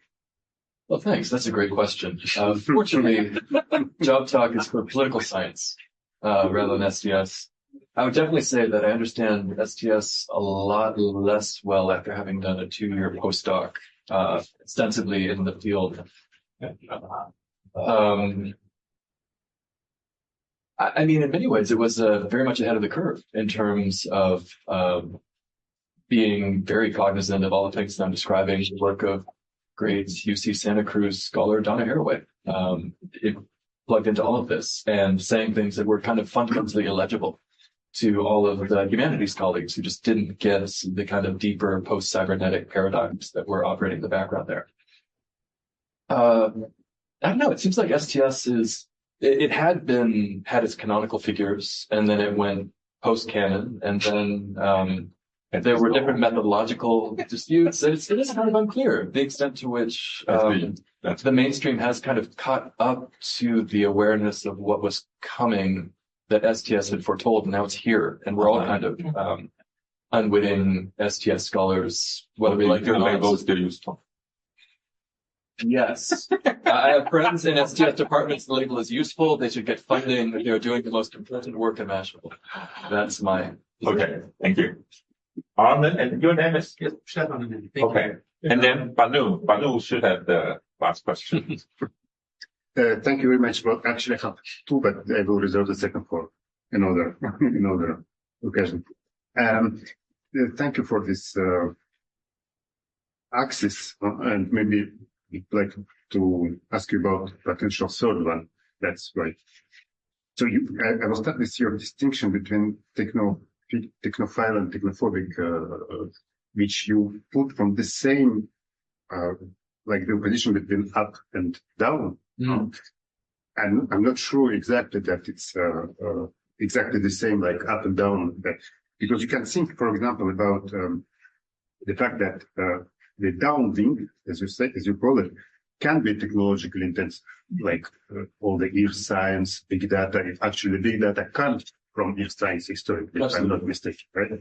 [SPEAKER 2] Well, thanks. That's a great question. Fortunately, Job Talk is for political science rather than STS. I would definitely say that I understand STS a lot less well after having done a 2-year postdoc extensively in the field. I mean, in many ways, it was very much ahead of the curve in terms of being very cognizant of all the things that I'm describing, the work of great UC Santa Cruz scholar Donna Haraway. plugged into all of this and saying things that were kind of fundamentally illegible to all of the humanities colleagues who just didn't get the kind of deeper post-cybernetic paradigms that were operating in the background there. I don't know. It seems like STS it had its canonical figures, and then it went post-canon, and then there were different methodological disputes. It is kind of unclear the extent to which the mainstream has kind of caught up to the awareness of what was coming that STS had foretold, and now it's here, and we're all kind of unwitting STS scholars, whether we like it or not. Yes. I have friends in STS departments. The label is useful. They should get funding. They're doing the most important work imaginable. That's my...
[SPEAKER 1] Okay, thank you. And your name is?
[SPEAKER 8] Stefan.
[SPEAKER 1] Okay. And then Banu should have the last question.
[SPEAKER 9] Thank you very much. Well, actually, I have two, but I will reserve the second for another occasion. Thank you for this axis, and maybe I'd like to ask you about potential third one. That's right. So I will start with your distinction between technophile and technophobic, which you put from the same, like the opposition between up and down. And I'm not sure exactly that it's exactly the same, like up and down, because you can think, for example, about the fact that the downwing, as you call it, can be technologically intensive, like all the earth science, big data. Actually, big data comes from earth science historically, if I'm not mistaken, right?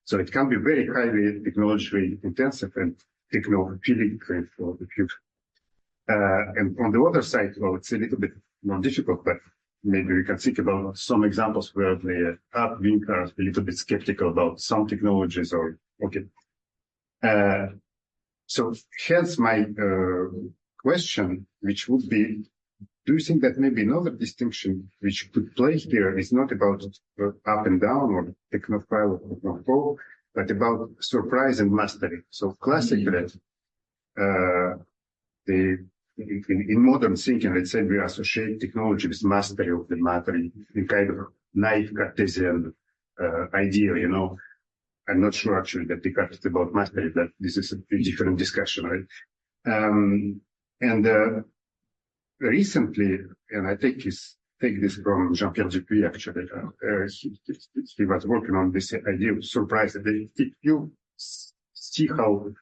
[SPEAKER 9] So it can be very highly technologically intensive and technophilic for the future. And on the other side, well, it's a little bit more difficult, but maybe we can think about some examples where the upwing are a little bit skeptical about some technologies or, okay. So hence my question, which would be, do you think that maybe another distinction which could play here is not about up and down or technophile or technophobe, but about surprise and mastery? So classically, in modern thinking, let's say we associate technology with mastery of the matter in kind of naive Cartesian idea, you know. I'm not sure actually that Descartes is about mastery, but this is a different discussion, right? Recently, and I take this from Jean-Pierre Dupuy, actually, he was working on this idea of surprise. If you see how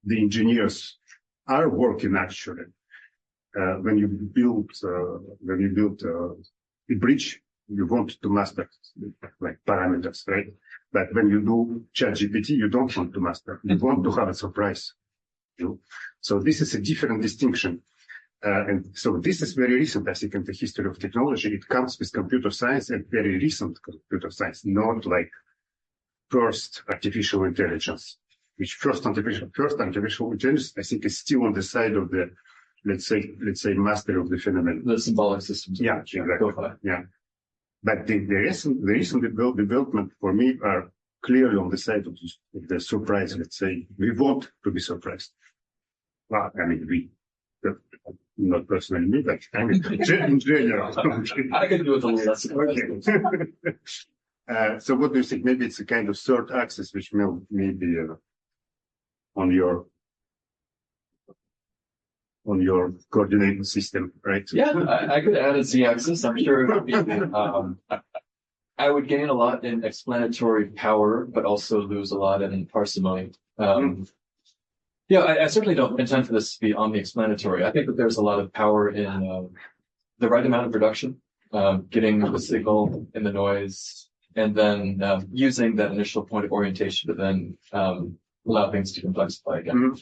[SPEAKER 9] the engineers are working actually, when you build a bridge, you want to master like parameters, right? But when you do ChatGPT, you don't want to master. You want to have a surprise. So this is a different distinction. And so this is very recent, I think, in the history of technology. It comes with computer science and very recent computer science, not like first artificial intelligence, which first artificial intelligence, I think, is still on the side of the, let's say mastery of the phenomenon.
[SPEAKER 2] The symbolic systems.
[SPEAKER 9] Yeah, exactly. Yeah. But the recent development for me are clearly on the side of the surprise. Let's say we want to be surprised. Well, I mean, not personally me, but I mean, in general.
[SPEAKER 2] I can do it a little less.
[SPEAKER 9] Okay. So what do you think? Maybe it's a kind of third axis, which may be on your coordinate system, right?
[SPEAKER 2] Yeah, I could add a z-axis. I'm sure it would be. I would gain a lot in explanatory power, but also lose a lot in parsimony. Yeah, I certainly don't intend for this to be omni-explanatory. I think that there's a lot of power in the right amount of reduction, getting the signal in the noise, and then using that initial point of orientation to then allow things to complexify again.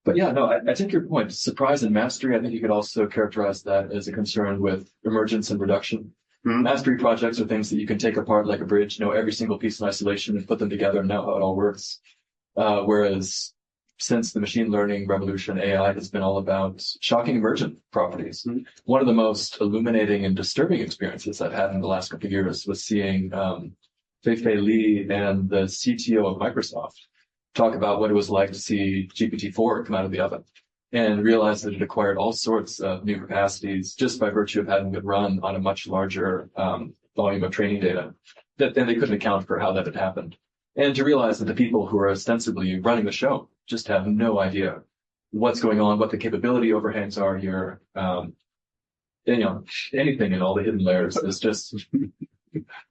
[SPEAKER 2] But yeah, no, I take your point. Surprise and mastery, I think you could also characterize that as a concern with emergence and reduction. Mastery projects are things that you can take apart like a bridge, know every single piece in isolation and put them together and know how it all works. Whereas since the machine learning revolution, AI has been all about shocking emergent properties. One of the most illuminating and disturbing experiences I've had in the last couple of years was seeing Fei-Fei Li and the CTO of Microsoft talk about what it was like to see GPT-4 come out of the oven. and realized that it acquired all sorts of new capacities just by virtue of having been run on a much larger volume of training data. That then they couldn't account for how that had happened. And to realize that the people who are ostensibly running the show just have no idea what's going on, what the capability overhangs are here. Anything in all the hidden layers is just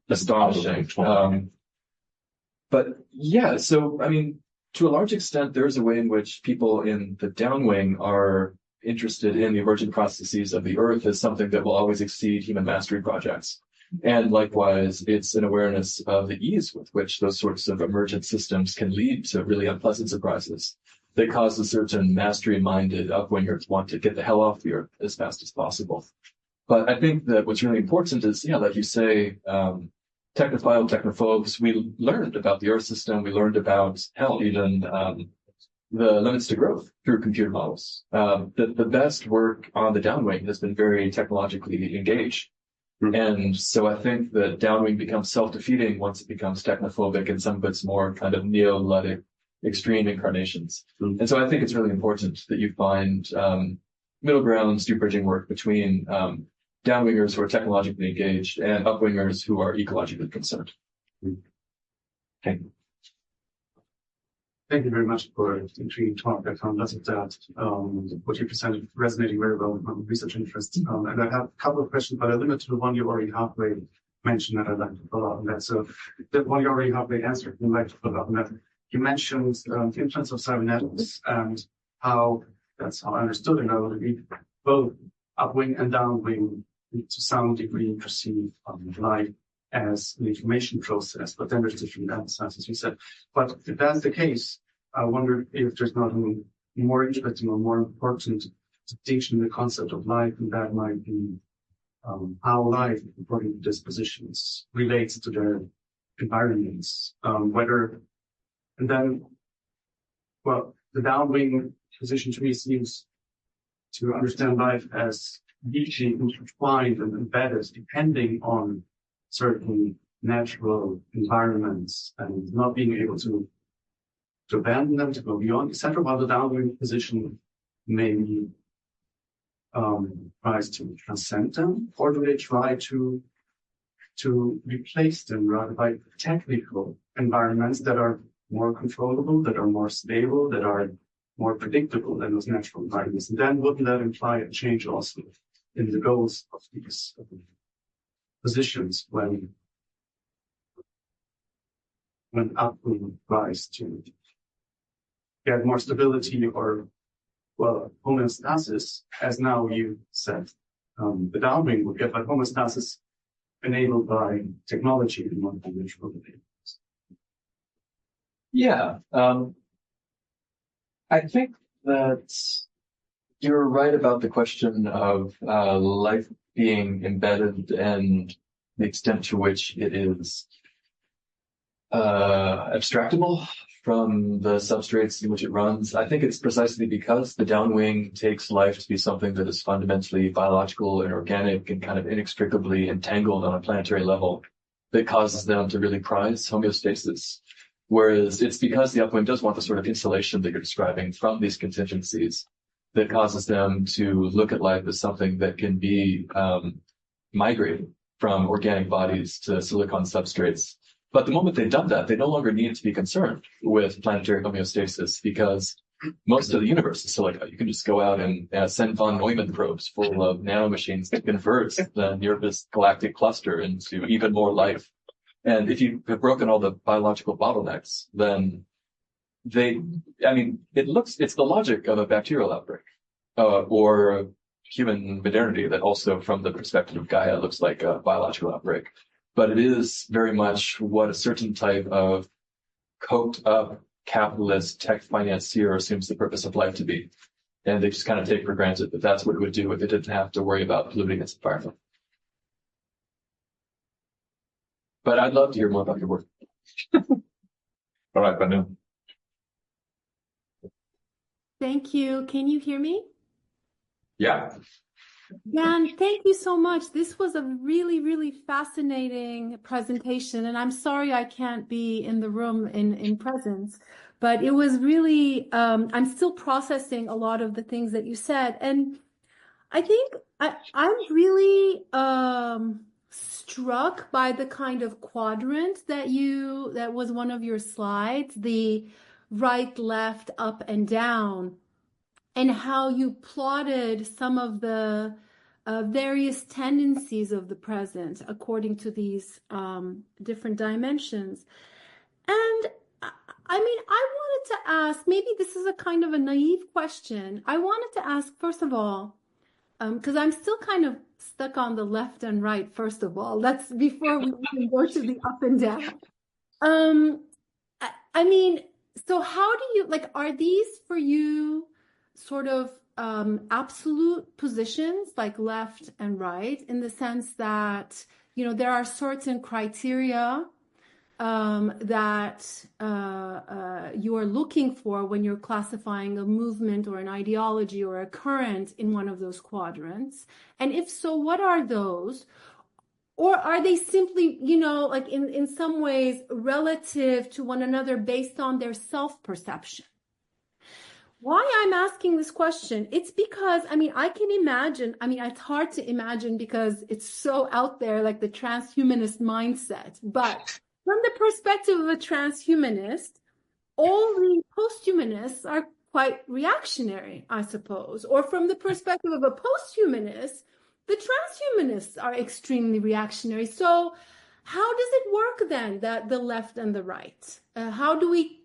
[SPEAKER 2] astonishing. But yeah, so I mean, to a large extent, there is a way in which people in the downwing are interested in the emergent processes of the earth as something that will always exceed human mastery projects. And likewise, it's an awareness of the ease with which those sorts of emergent systems can lead to really unpleasant surprises that cause a certain mastery-minded upwingers want to get the hell off the earth as fast as possible. But I think that what's really important is, like you say, technophile, technophobes, we learned about the earth system, we learned about, even the limits to growth through computer models. The best work on the downwing has been very technologically engaged. And so I think that downwing becomes self-defeating once it becomes technophobic in some of its more kind of neo-Ludic extreme incarnations. And so I think it's really important that you find middle grounds, do bridging work between downwingers who are technologically engaged and upwingers who are ecologically concerned. Thank you.
[SPEAKER 4] Thank you very much for the intriguing talk. I found lots of that, what you presented resonating very well with my research interests. And I have a couple of questions, but I limit to the one you already halfway mentioned that I'd like to follow up on that. So the one you already halfway answered, I'd like to follow up on that. You mentioned the influence of cybernetics and how, that's how I understood it, I would be both upwing and downwing to some degree perceive life as an information process, but then there's different emphasis, as you said. But if that's the case, I wonder if there's not a more interesting or more important distinction in the concept of life, and that might be how life, according to dispositions, relates to their environments. And then, well, the downwing position to me seems to understand life as deeply intertwined and embedded, depending on certain natural environments and not being able to abandon them, to go beyond, etc. While the downwing position maybe tries to transcend them, or do they try to replace them rather by technical environments that are more controllable, that are more stable, that are more predictable than those natural environments? And then wouldn't that imply a change also in the goals of these positions when upwing tries to get more stability or, well, homeostasis, as now you said, the downwing would get like homeostasis enabled by technology and not by natural behaviors.
[SPEAKER 2] Yeah, I think that you're right about the question of life being embedded and the extent to which it is abstractable from the substrates in which it runs. I think it's precisely because the downwing takes life to be something that is fundamentally biological and organic and kind of inextricably entangled on a planetary level that causes them to really prize homeostasis. Whereas it's because the upwing does want the sort of insulation that you're describing from these contingencies that causes them to look at life as something that can be migrated from organic bodies to silicon substrates. But the moment they've done that, they no longer need to be concerned with planetary homeostasis because most of the universe is silica. You can just go out and send von Neumann probes full of nanomachines to convert the nearest galactic cluster into even more life. And if you have broken all the biological bottlenecks, then it's the logic of a bacterial outbreak, or human modernity that also from the perspective of Gaia looks like a biological outbreak. But it is very much what a certain type of coked up capitalist tech financier assumes the purpose of life to be. And they just kind of take for granted that that's what it would do if it didn't have to worry about polluting its environment. But I'd love to hear more about your work.
[SPEAKER 1] All right, Banu.
[SPEAKER 8] Thank you. Can you hear me?
[SPEAKER 1] Yeah.
[SPEAKER 8] Dan, thank you so much. This was a really, really fascinating presentation, and I'm sorry I can't be in the room in presence, But it was really, I'm still processing a lot of the things that you said. And I think I'm really struck by the kind of quadrant that was one of your slides, the right, left, up, and down, and how you plotted some of the various tendencies of the present according to these different dimensions. And I mean, I wanted to ask, maybe this is a kind of a naive question. I wanted to ask, first of all, because I'm still kind of stuck on the left and right, first of all. That's before we even go to the up and down. I mean, so how do you, like, are these for you sort of absolute positions, like left and right, in the sense that, you know, there are certain criteria that you are looking for when you're classifying a movement or an ideology or a current in one of those quadrants? And if so, what are those? Or are they simply, you know, like in some ways relative to one another based on their self-perception? Why I'm asking this question, it's because, I mean, I can imagine, I mean, it's hard to imagine because it's so out there, like the transhumanist mindset, but from the perspective of a transhumanist, all the posthumanists are quite reactionary, I suppose. Or from the perspective of a posthumanist, the transhumanists are extremely reactionary. So how does it work then, that the left and the right? How do we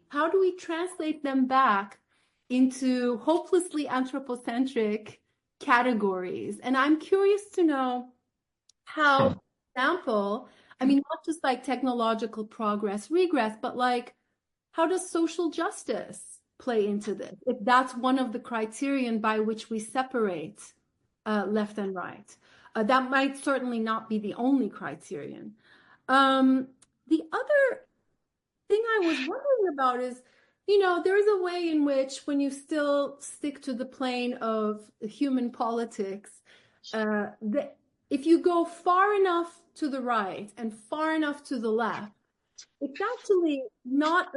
[SPEAKER 8] translate them back into hopelessly anthropocentric categories? And I'm curious to know how, for example, I mean, not just like technological progress, regress, but like, how does social justice play into this? If that's one of the criterion by which we separate left and right. That might certainly not be the only criterion. The other thing I was wondering about is, you know, there is a way in which when you still stick to the plane of human politics, if you go far enough to the right and far enough to the left, it's actually not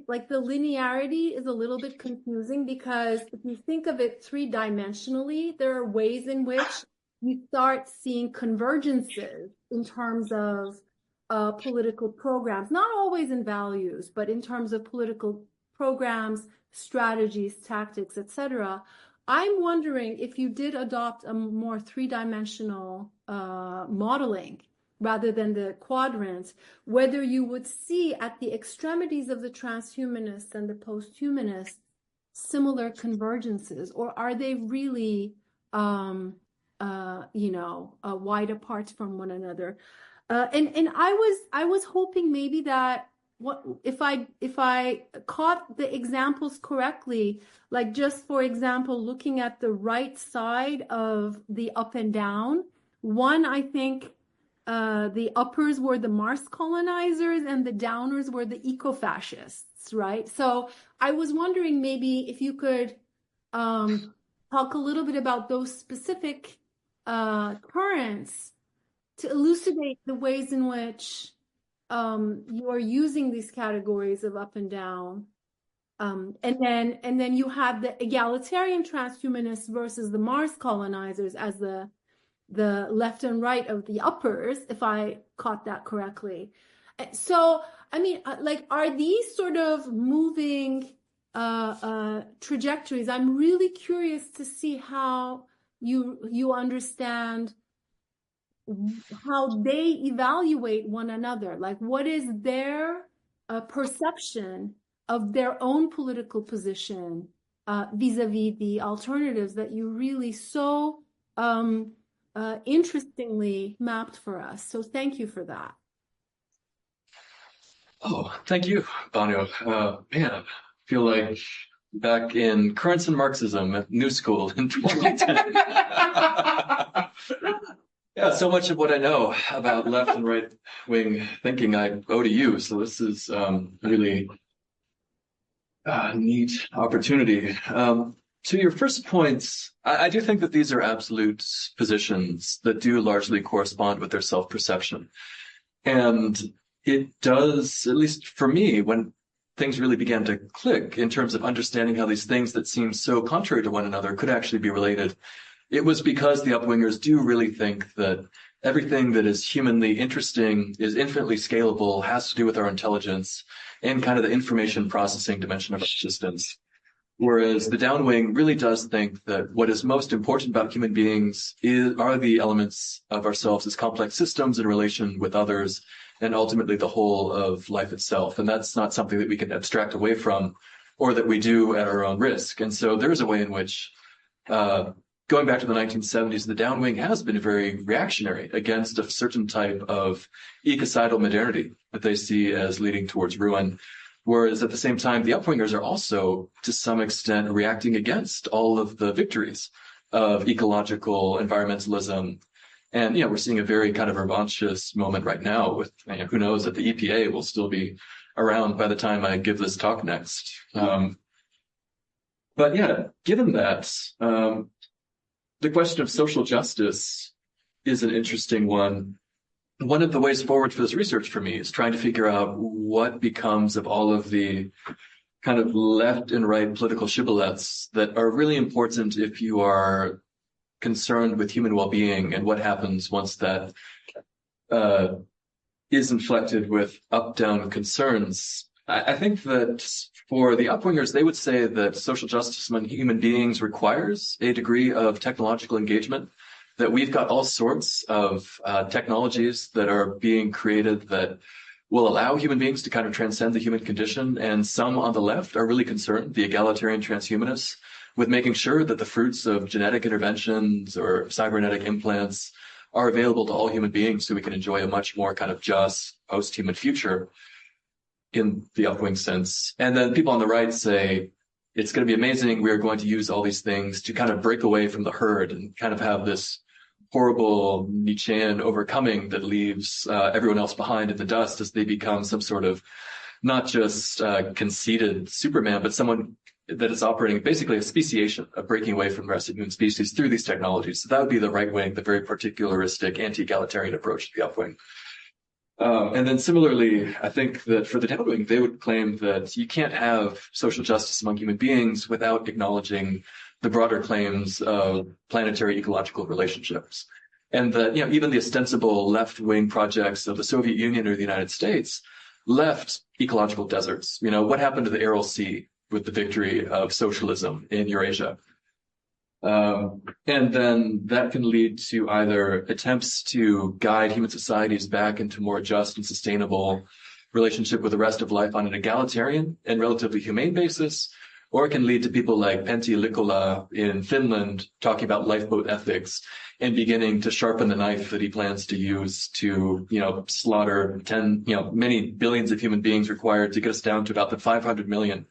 [SPEAKER 8] like the linearity is a little bit confusing, because if you think of it three-dimensionally, there are ways in which you start seeing convergences in terms of political programs, not always in values, but in terms of political programs, strategies, tactics, etc. I'm wondering if you did adopt a more three-dimensional modeling rather than the quadrants, whether you would see at the extremities of the transhumanists and the posthumanists similar convergences, or are they really, you know, wide apart from one another? And I was hoping maybe that if I caught the examples correctly, like just for example, looking at the right side of the up and down, one, I think the uppers were the Mars colonizers and the downers were the eco-fascists, right? So I was wondering maybe if you could talk a little bit about those specific currents to elucidate the ways in which you are using these categories of up and down. And then you have the egalitarian transhumanists versus the Mars colonizers as the left and right of the uppers, if I caught that correctly. So, I mean, like, are these sort of moving trajectories? I'm really curious to see how you understand how they evaluate one another. Like, what is their perception of their own political position vis-a-vis the alternatives that you really so interestingly mapped for us. So thank you for that.
[SPEAKER 2] Oh, thank you, Banu. Man, I feel like back in Currents in Marxism at New School in 2010. Yeah, so much of what I know about left and right wing thinking I owe to you. So this is really a neat opportunity. To your first points, I do think that these are absolute positions that do largely correspond with their self-perception. And it does, at least for me, when things really began to click in terms of understanding how these things that seem so contrary to one another could actually be related. It was because the upwingers do really think that everything that is humanly interesting is infinitely scalable, has to do with our intelligence, and kind of the information processing dimension of our existence. Whereas the downwing really does think that what is most important about human beings are the elements of ourselves as complex systems in relation with others, and ultimately the whole of life itself. And that's not something that we can abstract away from, or that we do at our own risk. And so there's a way in which, going back to the 1970s, the downwing has been very reactionary against a certain type of ecocidal modernity that they see as leading towards ruin. Whereas at the same time, the upwingers are also, to some extent, reacting against all of the victories of ecological environmentalism. And, we're seeing a very kind of revanchist moment right now with, who knows that the EPA will still be around by the time I give this talk next. But yeah, given that, the question of social justice is an interesting one. One of the ways forward for this research for me is trying to figure out what becomes of all of the kind of left and right political shibboleths that are really important if you are concerned with human well-being, and what happens once that is inflected with up-down concerns. I think that for the upwingers, they would say that social justice among human beings requires a degree of technological engagement, that we've got all sorts of technologies that are being created that will allow human beings to kind of transcend the human condition. And some on the left are really concerned, the egalitarian transhumanists, with making sure that the fruits of genetic interventions or cybernetic implants are available to all human beings so we can enjoy a much more kind of just post-human future in the upwing sense. And then people on the right say, it's going to be amazing. We are going to use all these things to kind of break away from the herd and kind of have this horrible Nietzschean overcoming that leaves everyone else behind in the dust as they become some sort of not just conceited Superman, but someone that is operating basically a speciation, a breaking away from the rest of human species through these technologies. So that would be the right wing, the very particularistic, anti-egalitarian approach to the upwing. And then similarly, I think that for the downwing, they would claim that you can't have social justice among human beings without acknowledging the broader claims of planetary ecological relationships. And that, even the ostensible left-wing projects of the Soviet Union or the United States left ecological deserts. What happened to the Aral Sea with the victory of socialism in Eurasia? And then that can lead to either attempts to guide human societies back into more just and sustainable relationship with the rest of life on an egalitarian and relatively humane basis, or it can lead to people like Pentti Likola in Finland talking about lifeboat ethics and beginning to sharpen the knife that he plans to use to, slaughter many billions of human beings required to get us down to about the 500 million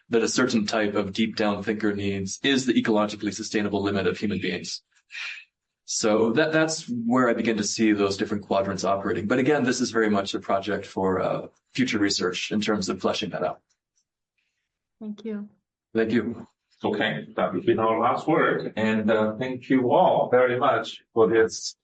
[SPEAKER 2] that a certain type of deep down thinker needs is the ecologically sustainable limit of human beings. So that's where I begin to see those different quadrants operating. But again, this is very much a project for future research in terms of fleshing that out.
[SPEAKER 8] Thank you.
[SPEAKER 2] Thank you.
[SPEAKER 1] Okay, that will be our last word. And thank you all very much for this.